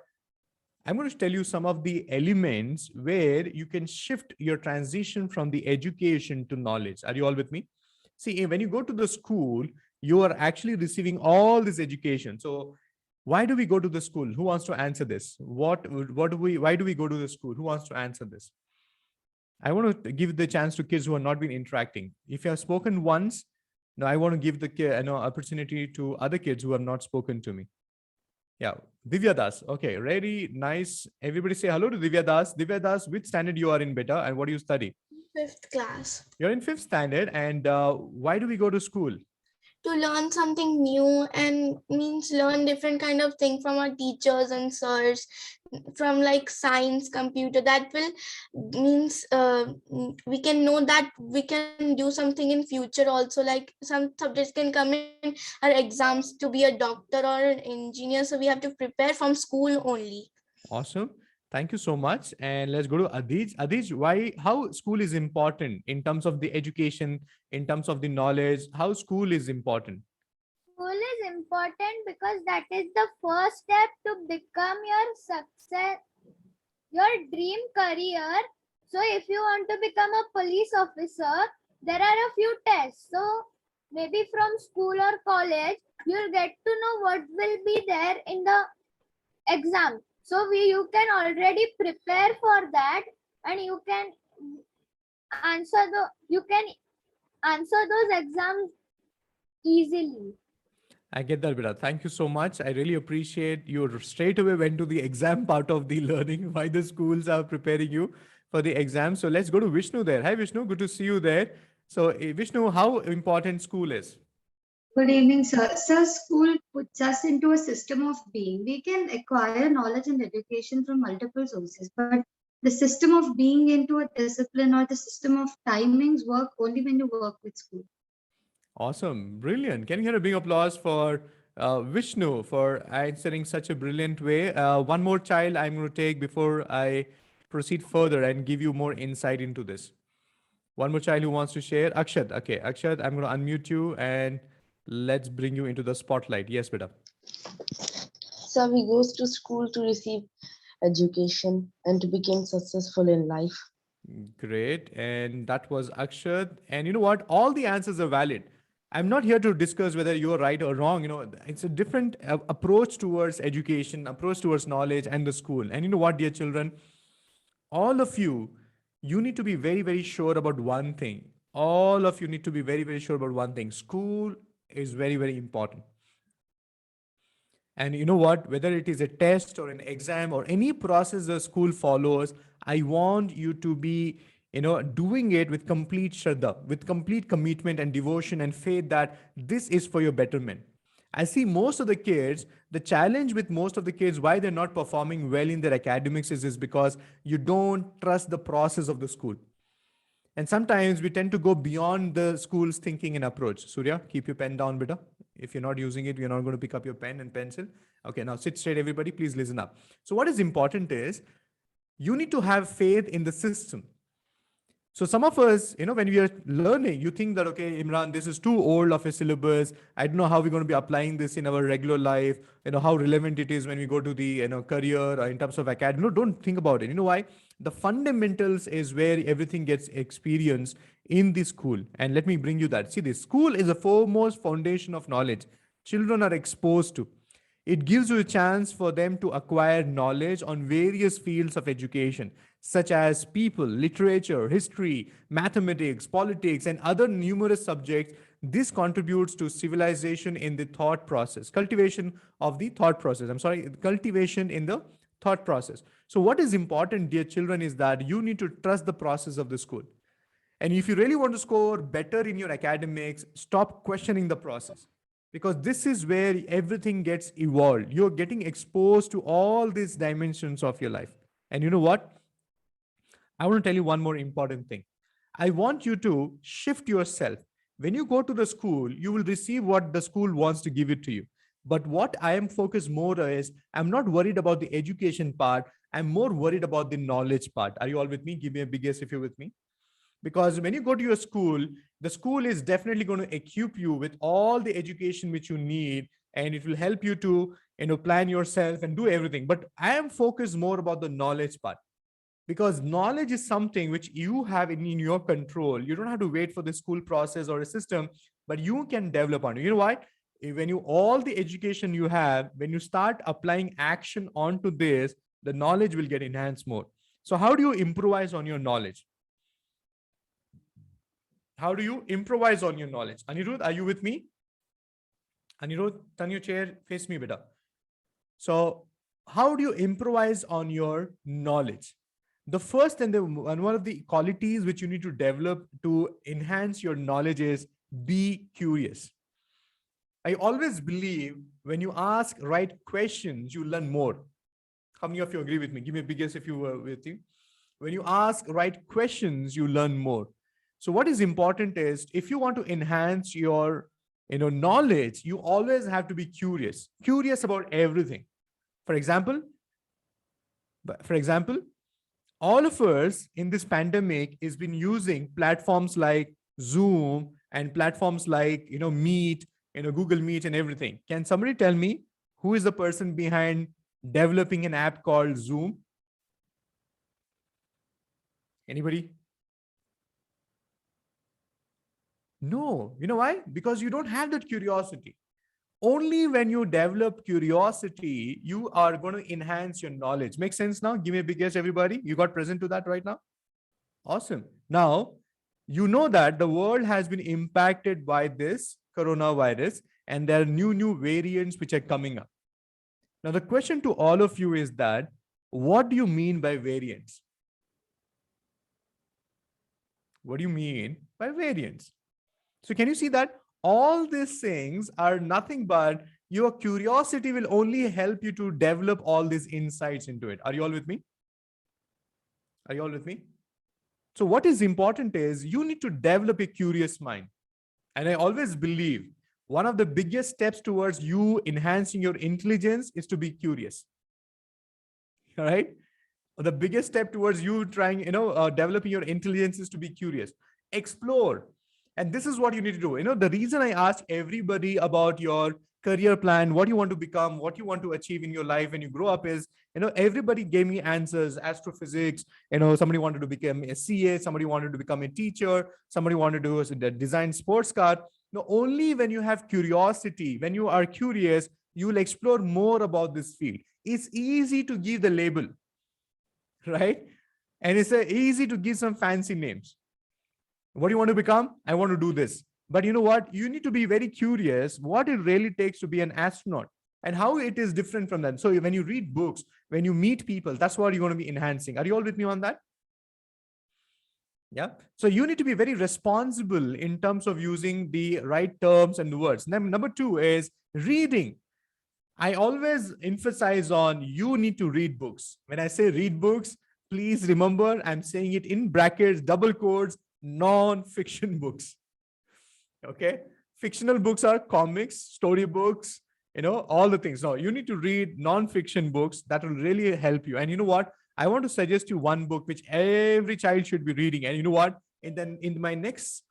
I'm going to tell you some of the elements where you can shift your transition from the education to knowledge. Are you all with me? See, when you go to the school, you are actually receiving all this education. So why do we go to the school? Who wants to answer this? Why do we go to the school? Who wants to answer this? I want to give the chance to kids who have not been interacting. If you have spoken once, now I want to give the opportunity to other kids who have not spoken to me. Yeah, Divya Das. Okay, ready, nice. Everybody say hello to Divya Das. Divya Das, which standard you are in, beta, and what do you study? 5th class. You're in 5th standard, and why do we go to school? To learn something new, and means learn different kind of thing from our teachers and sirs, from like science, computer. That will means we can know that we can do something in future also. Like some subjects can come in our exams to be a doctor or an engineer. So we have to prepare from school only. Awesome. Thank you so much. And let's go to Adij. Adij, how school is important in terms of the education, in terms of the knowledge, how school is important? School is important because that is the first step to become your your dream career. So if you want to become a police officer, there are a few tests. So maybe from school or college, you'll get to know what will be there in the exam. So you can already prepare for that, and you can answer those exams easily. I get that, Beta. Thank you so much. I really appreciate you straight away went to the exam part of the learning, why the schools are preparing you for the exam. So let's go to Vishnu there. Hi, Vishnu. Good to see you there. So, Vishnu, how important school is? Good evening, sir. Sir, school puts us into a system of being. We can acquire knowledge and education from multiple sources, but the system of being into a discipline or the system of timings work only when you work with school. Awesome. Brilliant. Can you hear a big applause for Vishnu for answering such a brilliant way? One more child I'm going to take before I proceed further and give you more insight into this. One more child who wants to share. Akshat. Okay, Akshat, I'm going to unmute you and let's bring you into the spotlight. Yes, beta. So he goes to school to receive education and to become successful in life. Great. And that was Akshat. And you know what? All the answers are valid. I'm not here to discuss whether you're right or wrong. You know, it's a different approach towards education, approach towards knowledge and the school. And you know what, dear children, all of you, you need to be very, very sure about one thing. All of you need to be very, very sure about one thing. School is very, very important. And you know what, whether it is a test or an exam or any process the school follows, I want you to be, doing it with complete shraddha, with complete commitment and devotion and faith that this is for your betterment. I see most of the kids, the challenge with most of the kids, why they're not performing well in their academics is because you don't trust the process of the school. And sometimes we tend to go beyond the school's thinking and approach. Surya, keep your pen down, beta. If you're not using it, you're not going to pick up your pen and pencil. Okay, now sit straight, everybody. Please listen up. So what is important is you need to have faith in the system. So some of us, when we are learning, you think that, okay, Imran, this is too old of a syllabus. I don't know how we're going to be applying this in our regular life, how relevant it is when we go to the career or in terms of academy. No, don't think about it. You know why? The fundamentals is where everything gets experienced in the school. And let me bring you that. See, the school is the foremost foundation of knowledge children are exposed to. It gives you a chance for them to acquire knowledge on various fields of education, such as people, literature, history, mathematics, politics, and other numerous subjects. This contributes to civilization in the thought process, cultivation of the thought process. Cultivation in the thought process. So what is important, dear children, is that you need to trust the process of the school. And if you really want to score better in your academics, stop questioning the process. Because this is where everything gets evolved. You're getting exposed to all these dimensions of your life. And you know what? I want to tell you one more important thing. I want you to shift yourself. When you go to the school, you will receive what the school wants to give it to you. But what I am focused more is, I'm not worried about the education part. I'm more worried about the knowledge part. Are you all with me? Give me a big yes if you're with me. Because when you go to your school, the school is definitely going to equip you with all the education which you need, and it will help you to, plan yourself and do everything. But I am focused more about the knowledge part, because knowledge is something which you have in your control. You don't have to wait for the school process or a system, but you can develop on it. You know why? When all the education you have, when you start applying action onto this, the knowledge will get enhanced more. So how do you improvise on your knowledge? How do you improvise on your knowledge? Anirudh, are you with me? Anirudh, turn your chair, face me, beta. So how do you improvise on your knowledge? The first and one of the qualities which you need to develop to enhance your knowledge is be curious. I always believe when you ask right questions, you learn more. How many of you agree with me? Give me a big yes if you were with me. When you ask right questions, you learn more. So what is important is, if you want to enhance your knowledge, you always have to be curious about everything. For example, all of us in this pandemic has been using platforms like Zoom and platforms like Meet, Google Meet and everything. Can somebody tell me who is the person behind developing an app called Zoom? Anybody? No. You know why? Because you don't have that curiosity. Only when you develop curiosity, you are going to enhance your knowledge. Make sense now? Give me a big yes, everybody. You got present to that right now? Awesome. Now, you know that the world has been impacted by this coronavirus, and there are new variants which are coming up. Now, the question to all of you is that, what do you mean by variants? What do you mean by variants? So can you see that all these things are nothing but your curiosity will only help you to develop all these insights into it. Are you all with me? Are you all with me? So what is important is you need to develop a curious mind. And I always believe one of the biggest steps towards you enhancing your intelligence is to be curious. All right. The biggest step towards you trying, developing your intelligence is to be curious, explore. And this is what you need to do. The reason I ask everybody about your career plan, what you want to become, what you want to achieve in your life when you grow up is, everybody gave me answers, astrophysics, somebody wanted to become a CA, somebody wanted to become a teacher, somebody wanted to design sports car. Only when you have curiosity, when you are curious, you will explore more about this field. It's easy to give the label, right? And it's easy to give some fancy names. What do you want to become? I want to do this. But you know what? You need to be very curious what it really takes to be an astronaut and how it is different from that. So when you read books, when you meet people, that's what you're going to be enhancing. Are you all with me on that? Yeah. So you need to be very responsible in terms of using the right terms and the words. Number two is reading. I always emphasize on you need to read books. When I say read books, please remember I'm saying it in brackets, double quotes, non-fiction books. Okay. Fictional books are comics, storybooks, all the things. No, you need to read non-fiction books that will really help you. And you know what? I want to suggest you one book which every child should be reading. And you know what? And then in my next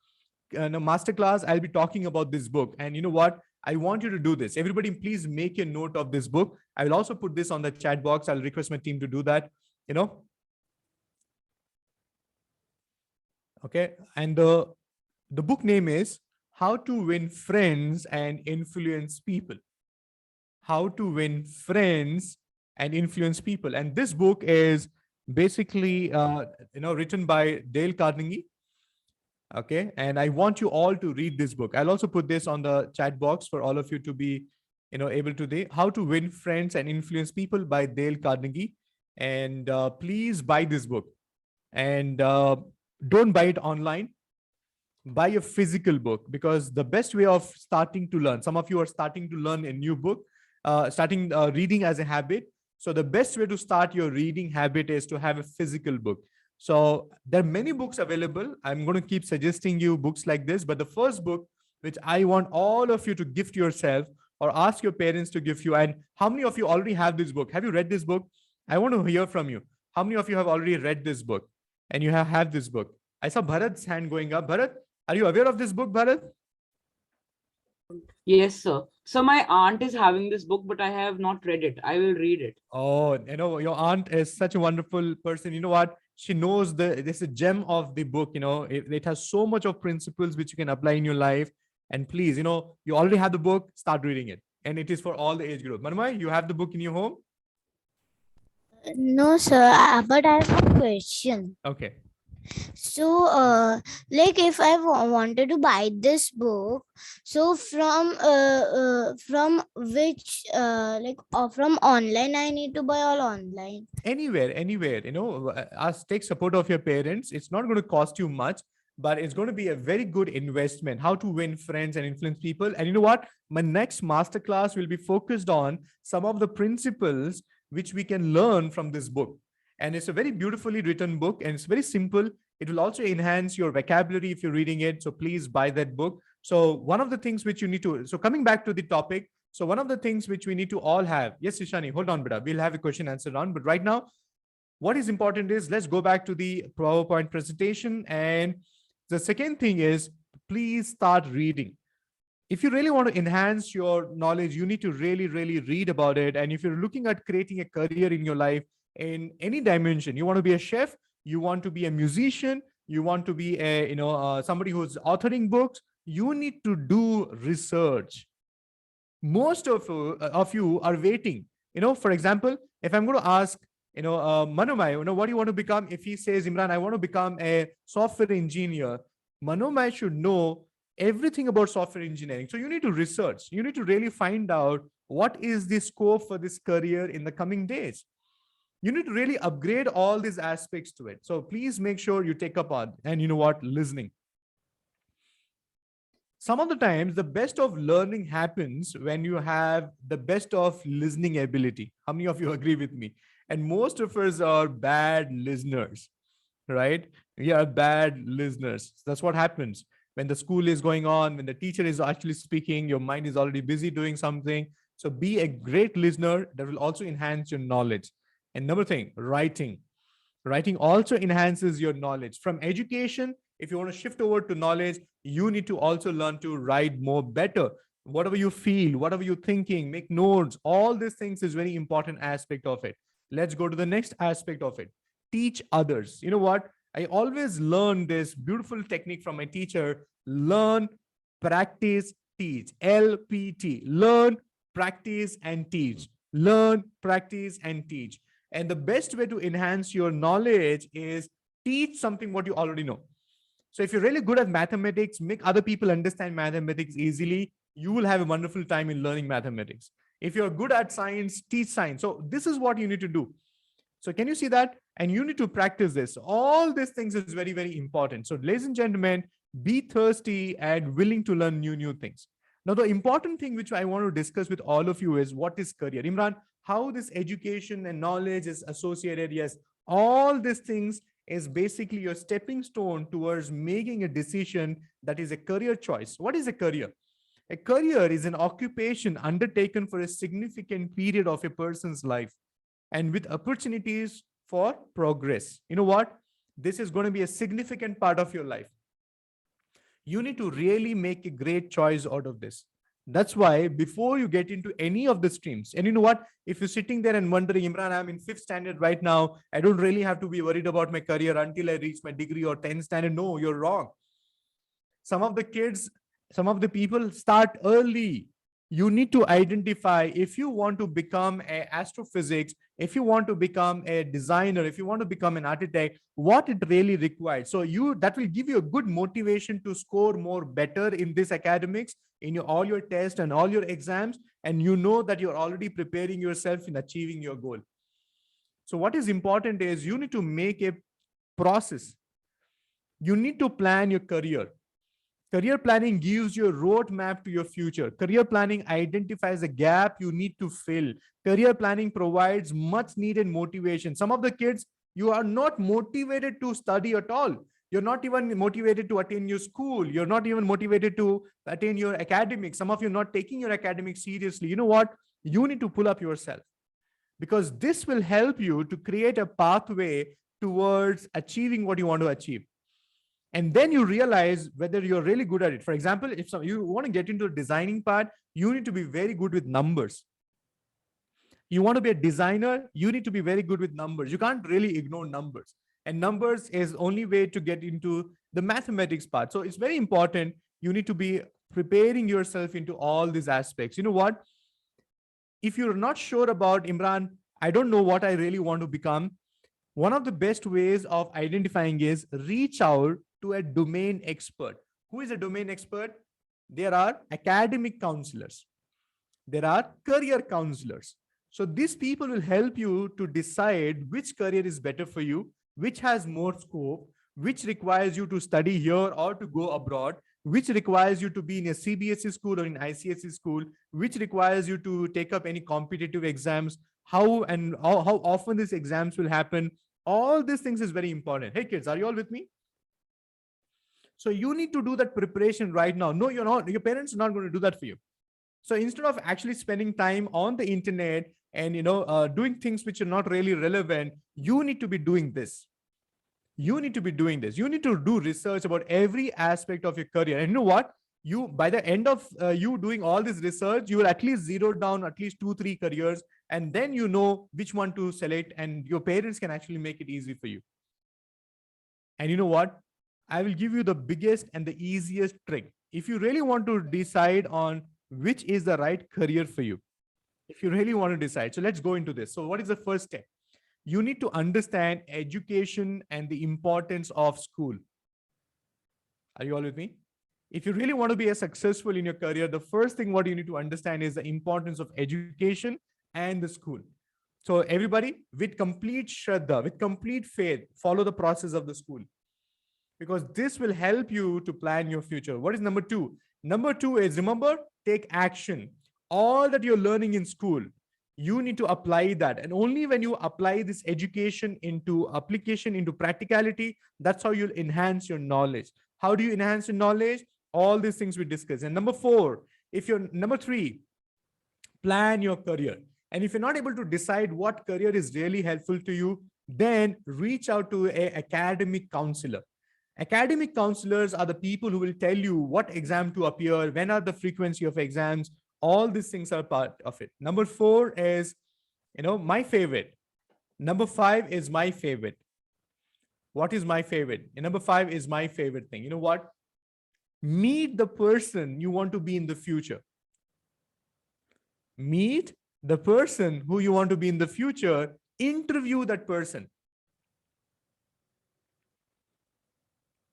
masterclass, I'll be talking about this book. And you know what? I want you to do this. Everybody, please make a note of this book. I will also put this on the chat box. I'll request my team to do that. Okay. And the book name is How to Win Friends and Influence People. How to Win Friends and Influence People. And this book is basically, written by Dale Carnegie. Okay. And I want you all to read this book. I'll also put this on the chat box for all of you to be, able to How to Win Friends and Influence People by Dale Carnegie. And please buy this book. And don't buy it online. Buy a physical book, because the best way of starting to learn, some of you are starting to learn a new book, starting reading as a habit. So the best way to start your reading habit is to have a physical book. So there are many books available. I'm going to keep suggesting you books like this, but the first book which I want all of you to gift yourself or ask your parents to give you. And how many of you already have this book? Have you read this book? I want to hear from you. How many of you have already read this book and you have this book? I saw Bharat's hand going up. Bharat, are you aware of this book, Bharat? Yes, sir. So my aunt is having this book, but I have not read it. I will read it. Oh, your aunt is such a wonderful person. You know what? She knows this is a gem of the book. It has so much of principles which you can apply in your life. And please, you already have the book, start reading it. And it is for all the age group. Manmay, you have the book in your home? No, sir, but I have a question. Okay. So, if I wanted to buy this book, so from which, from online I need to buy all online? Anywhere. Take support of your parents. It's not going to cost you much, but it's going to be a very good investment. How to win friends and influence people. And you know what? My next masterclass will be focused on some of the principles which we can learn from this book. And it's a very beautifully written book and it's very simple. It will also enhance your vocabulary if you're reading it. So please buy that book. So one of the things which you need to, so coming back to the topic. So one of the things which we need to all have. Yes, Ishani, hold on, beta. We'll have a question answer round. But right now, what is important is let's go back to the PowerPoint presentation. And the second thing is please start reading. If you really want to enhance your knowledge, you need to really read about it. And if you're looking at creating a career in your life, in any dimension, you want to be a chef, you want to be a musician, you want to be a, somebody who's authoring books, you need to do research. Most of you are waiting. For example, if I'm going to ask, Manumai, what do you want to become? If he says, Imran, I want to become a software engineer, Manumai should know everything about software engineering. So you need to research. You need to really find out what is the scope for this career in the coming days. You need to really upgrade all these aspects to it. So please make sure you take up on, and listening. Some of the times, the best of learning happens when you have the best of listening ability. How many of you agree with me? And most of us are bad listeners, right? We are bad listeners. That's what happens when the school is going on, when the teacher is actually speaking, your mind is already busy doing something. So be a great listener. That will also enhance your knowledge. And another thing, writing. Writing also enhances your knowledge. From education, if you want to shift over to knowledge, you need to also learn to write more better. Whatever you feel, whatever you're thinking, make notes, all these things is very important aspect of it. Let's go to the next aspect of it. Teach others. You know what? I always learn this beautiful technique from my teacher. Learn, practice, teach. LPT. Learn, practice, and teach. Learn, practice, and teach. And the best way to enhance your knowledge is teach something what you already know. So if you're really good at mathematics, make other people understand mathematics easily, you will have a wonderful time in learning mathematics. If you're good at science, teach science. So this is what you need to do. So can you see that? And you need to practice this. All these things is very, very important. So ladies and gentlemen, be thirsty and willing to learn new things. Now, the important thing which I want to discuss with all of you is what is career? Imran, how this education and knowledge is associated. Yes, all these things is basically your stepping stone towards making a decision that is a career choice. What is a career? A career is an occupation undertaken for a significant period of a person's life and with opportunities for progress. You know what? This is going to be a significant part of your life. You need to really make a great choice out of this. That's why before you get into any of the streams, and you know what, if you're sitting there and wondering, Imran, I'm in 5th standard right now, I don't really have to be worried about my career until I reach my degree or 10th standard. No, you're wrong. Some of the kids, some of the people start early. You need to identify if you want to become an astrophysics, if you want to become a designer, if you want to become an architect, what it really requires. So that will give you a good motivation to score more better in this academics, in all your tests and all your exams. And you know that you're already preparing yourself in achieving your goal. So what is important is you need to make a process. You need to plan your career. Career planning gives you a roadmap to your future. Career planning identifies a gap you need to fill. Career planning provides much needed motivation. Some of the kids, you are not motivated to study at all. You're not even motivated to attend your school. You're not even motivated to attend your academics. Some of you are not taking your academics seriously. You know what? You need to pull up yourself, because this will help you to create a pathway towards achieving what you want to achieve. And then you realize whether you're really good at it. For example, if you want to get into the designing part, you need to be very good with numbers. You want to be a designer, you need to be very good with numbers. You can't really ignore numbers. And numbers is the only way to get into the mathematics part. So it's very important. You need to be preparing yourself into all these aspects. You know what? If you're not sure about, Imran, I don't know what I really want to become, one of the best ways of identifying is reach out to a domain expert. Who is a domain expert? There are academic counselors. There are career counselors. So these people will help you to decide which career is better for you, which has more scope, which requires you to study here or to go abroad, which requires you to be in a CBSE school or in ICSE school, which requires you to take up any competitive exams, how often these exams will happen. All these things is very important. Hey kids, are you all with me? So you need to do that preparation right now. No, you're not. Your parents are not going to do that for you. So instead of actually spending time on the internet and doing things which are not really relevant, you need to be doing this. You need to be doing this. You need to do research about every aspect of your career. And you know what? By the end of you doing all this research, you will at least zero down at least 2-3 careers, and then you know which one to select, and your parents can actually make it easy for you. And you know what? I will give you the biggest and the easiest trick. If you really want to decide on which is the right career for you, if you really want to decide. So let's go into this. So what is the first step? You need to understand education and the importance of school. Are you all with me? If you really want to be a successful in your career, the first thing what you need to understand is the importance of education and the school. So everybody, with complete shraddha, with complete faith, follow the process of the school, because this will help you to plan your future. What is number two? Number two is, remember, take action. All that you're learning in school, you need to apply that. And only when you apply this education into application, into practicality, that's how you'll enhance your knowledge. How do you enhance your knowledge? All these things we discuss. And number four, number three, plan your career. And if you're not able to decide what career is really helpful to you, then reach out to an academic counselor. Academic counselors are the people who will tell you what exam to appear, when are the frequency of exams. All these things are part of it. Number four is, my favorite. Number five is my favorite. What is my favorite? And number five is my favorite thing. You know what? Meet the person you want to be in the future. Meet the person who you want to be in the future. Interview that person.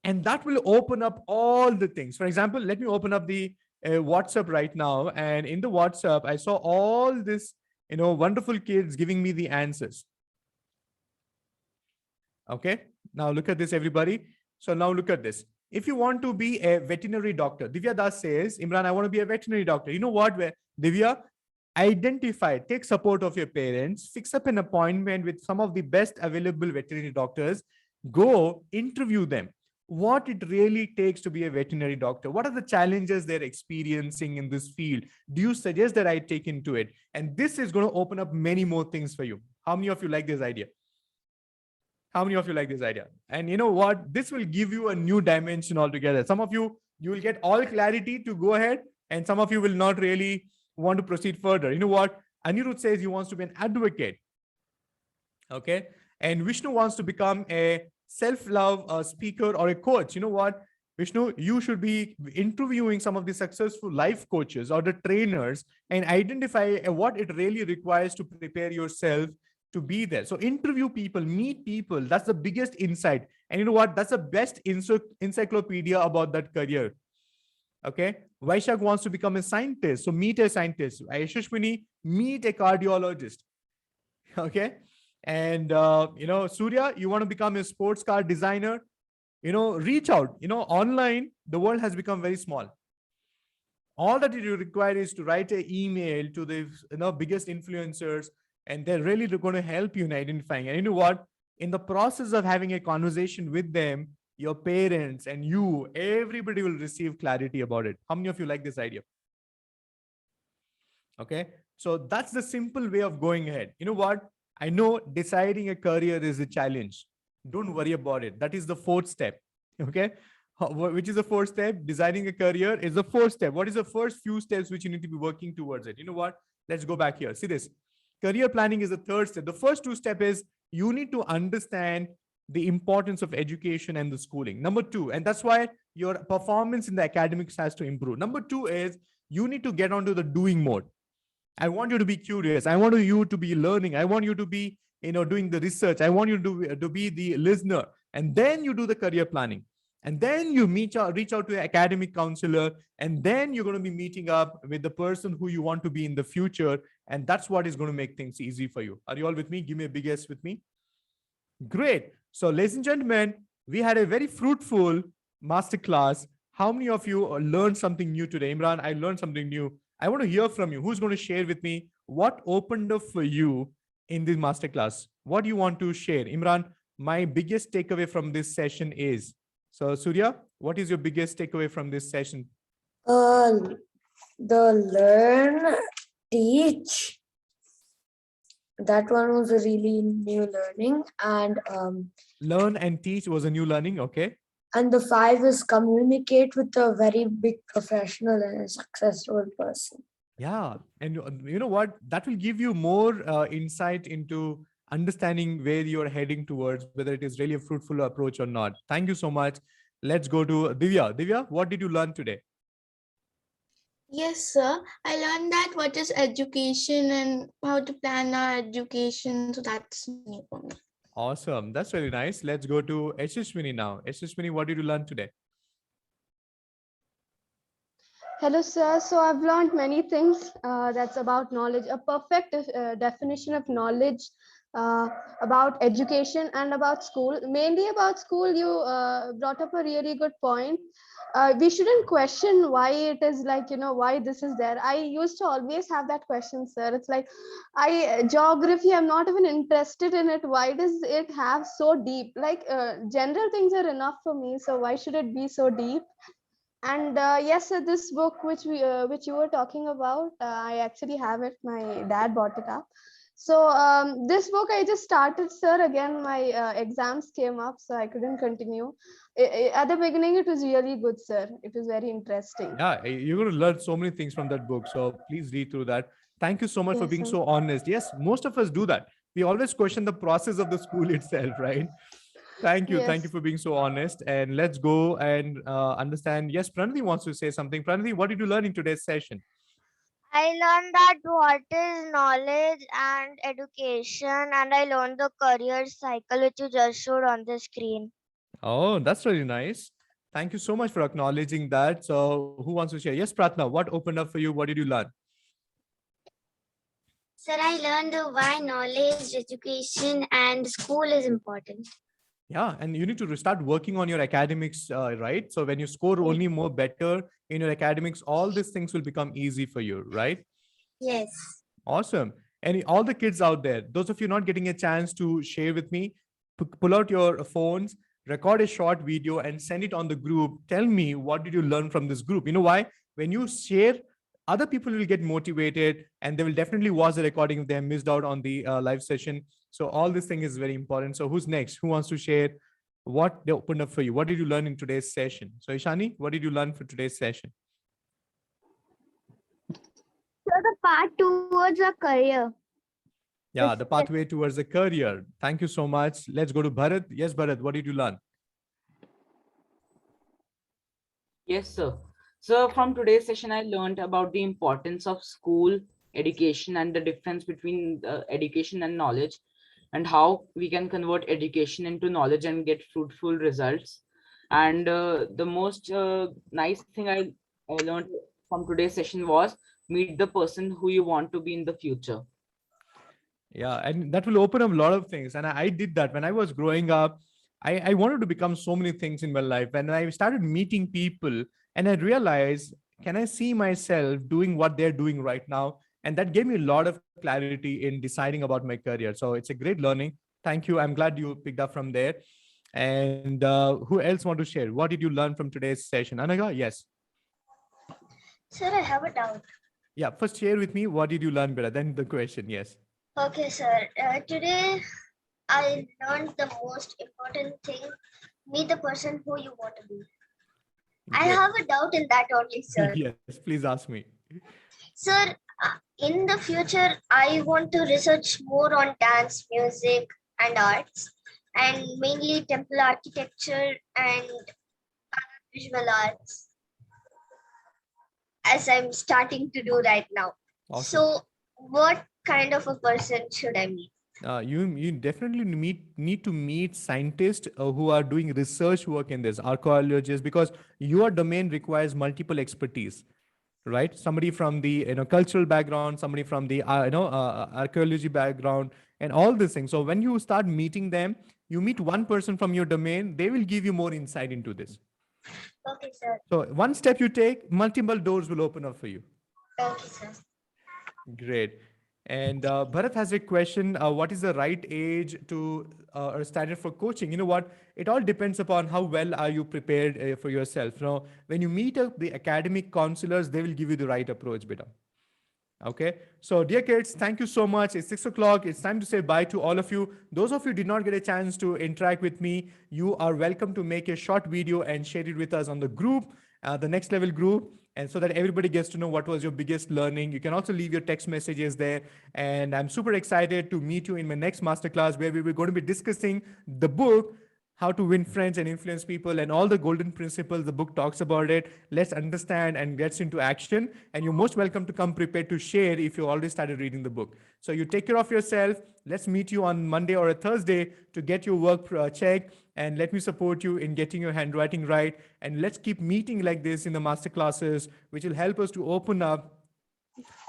And that will open up all the things. For example, let me open up the WhatsApp right now. And in the WhatsApp, I saw all this, wonderful kids giving me the answers. Okay. Now look at this, everybody. So now look at this. If you want to be a veterinary doctor, Divya Das says, Imran, I want to be a veterinary doctor. You know what, Divya? Identify, take support of your parents, fix up an appointment with some of the best available veterinary doctors, go interview them. What it really takes to be a veterinary doctor. What are the challenges they're experiencing in this field? Do you suggest that I take into it? And this is going to open up many more things for you. How many of you like this idea? How many of you like this idea? And you know what? This will give you a new dimension altogether. Some of you will get all clarity to go ahead, and some of you will not really want to proceed further. You know what? Anirudh says he wants to be an advocate. Okay. And Vishnu wants to become a self-love speaker or a coach. You know what, Vishnu, you should be interviewing some of the successful life coaches or the trainers and identify what it really requires to prepare yourself to be there. So interview people, meet people. That's the biggest insight. And you know what? That's the best encyclopedia about that career. Okay. Vaishak wants to become a scientist. So meet a scientist. Yashashwini, meet a cardiologist. Okay. And, Surya, you want to become a sports car designer, reach out, online, the world has become very small. All that you require is to write an email to the, biggest influencers, and they're really going to help you in identifying. And you know what? In the process of having a conversation with them, your parents and you, everybody will receive clarity about it. How many of you like this idea? Okay. So that's the simple way of going ahead. You know what? I know deciding a career is a challenge. Don't worry about it. That is the fourth step. Okay. Which is the fourth step? Designing a career is the fourth step. What is the first few steps which you need to be working towards it? You know what? Let's go back here. See this. Career planning is the third step. The first two steps is you need to understand the importance of education and the schooling. Number two, and that's why your performance in the academics has to improve. Number two is you need to get onto the doing mode. I want you to be curious. I want you to be learning. I want you to be, doing the research. I want you to be the listener. And then you do the career planning. And then you reach out to an academic counselor. And then you're going to be meeting up with the person who you want to be in the future. And that's what is going to make things easy for you. Are you all with me? Give me a big yes with me. Great. So ladies and gentlemen, we had a very fruitful masterclass. How many of you learned something new today? Imran, I learned something new. I want to hear from you. Who's going to share with me what opened up for you in this masterclass? What do you want to share? Imran, my biggest takeaway from this session is, so Surya, what is your biggest takeaway from this session? The learn, teach. That one was a really new learning. And learn and teach was a new learning. Okay. And the 5 is communicate with a very big professional and a successful person. Yeah. And you know what? That will give you more insight into understanding where you're heading towards, whether it is really a fruitful approach or not. Thank you so much. Let's go to Divya. Divya, what did you learn today? Yes, sir. I learned that what is education and how to plan our education. So that's new for me. Awesome. That's really nice. Let's go to Yashaswini now. Yashaswini, what did you learn today? Hello, sir. So I've learned many things that's about knowledge, a perfect definition of knowledge about education and about school. Mainly about school, you brought up a really good point. We shouldn't question why it is like, why this is there. I used to always have that question, sir. It's like, geography, I'm not even interested in it. Why does it have so deep? Like general things are enough for me. So why should it be so deep? And yes, sir, this book which you were talking about, I actually have it. My dad bought it up. So this book I just started, sir. Again, my exams came up, so I couldn't continue. At the beginning, it was really good, sir. It was very interesting. Yeah, you're going to learn so many things from that book. So please read through that. Thank you so much for Yes, being sir. so honest. Yes, most of us do that. We always question the process of the school itself, right? Thank you. Thank you Yes. for being so honest. And let's go and understand. Yes, Pranati wants to say something. Pranati, what did you learn in today's session? I learned that what is knowledge and education, and I learned the career cycle which you just showed on the screen. Oh, that's really nice. Thank you so much for acknowledging that. So who wants to share? Yes, Pratna, what opened up for you? What did you learn? Sir, I learned why knowledge, education, and school is important. Yeah, and you need to start working on your academics, right? So when you score only more better in your academics, all these things will become easy for you, right? Yes. Awesome. And all the kids out there, those of you not getting a chance to share with me, pull out your phones, record a short video and send it on the group. Tell me, what did you learn from this group? You know why? When you share, other people will get motivated and they will definitely watch the recording if they have missed out on the live session. So all this thing is very important. So who's next? Who wants to share what they opened up for you? What did you learn in today's session? So Ishani, what did you learn for today's session? So the path towards a career. Yeah, the pathway towards a career. Thank you so much. Let's go to Bharat. Yes, Bharat, what did you learn? Yes, sir. So from today's session, I learned about the importance of school education and the difference between education and knowledge, and how we can convert education into knowledge and get fruitful results. And the most nice thing I learned from today's session was meet the person who you want to be in the future. Yeah, and that will open up a lot of things. And I did that when I was growing up. I wanted to become so many things in my life. And I started meeting people and I realized, can I see myself doing what they're doing right now? And that gave me a lot of clarity in deciding about my career. So it's a great learning. Thank you. I'm glad you picked up from there. And who else want to share? What did you learn from today's session? Anaga, yes. Sir, I have a doubt. Yeah, first share with me. What did you learn better? Then the question, yes. Okay, sir. Today I learned the most important thing. Meet the person who you want to be. I Great. have a doubt in that only, sir. Yes, please ask me. Sir, in the future, I want to research more on dance, music, and arts, and mainly temple architecture and visual arts, as I'm starting to do right now. Awesome. So, what kind of a person should I meet? You definitely need to meet scientists who are doing research work in this, archaeologists, because your domain requires multiple expertise, right? Somebody from the cultural background, somebody from the archaeology background, and all these things. So when you start meeting them, you meet one person from your domain, they will give you more insight into this. Okay, sir. So one step you take, multiple doors will open up for you. Okay, sir. Great. And Bharat has a question. What is the right age to or standard for coaching? You know what? It all depends upon how well are you prepared for yourself. Now, when you meet up the academic counselors, they will give you the right approach, beta. Okay. So dear kids, thank you so much. It's 6 o'clock. It's time to say bye to all of you. Those of you did not get a chance to interact with me, you are welcome to make a short video and share it with us on the group, the next level group. and so that everybody gets to know what was your biggest learning. You can also leave your text messages there. And I'm super excited to meet you in my next masterclass, where we were going to be discussing the book, How to Win Friends and Influence People, and all the golden principles. The book talks about it. Let's understand and gets into action. And you're most welcome to come prepared to share if you already started reading the book. So you take care of yourself. Let's meet you on Monday or a Thursday to get your work checked. And let me support you in getting your handwriting right. And let's keep meeting like this in the master classes, which will help us to open up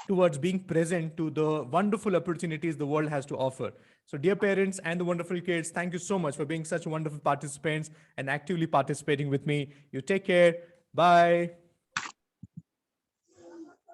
towards being present to the wonderful opportunities the world has to offer. So dear parents and the wonderful kids, thank you so much for being such wonderful participants and actively participating with me. You take care. Bye.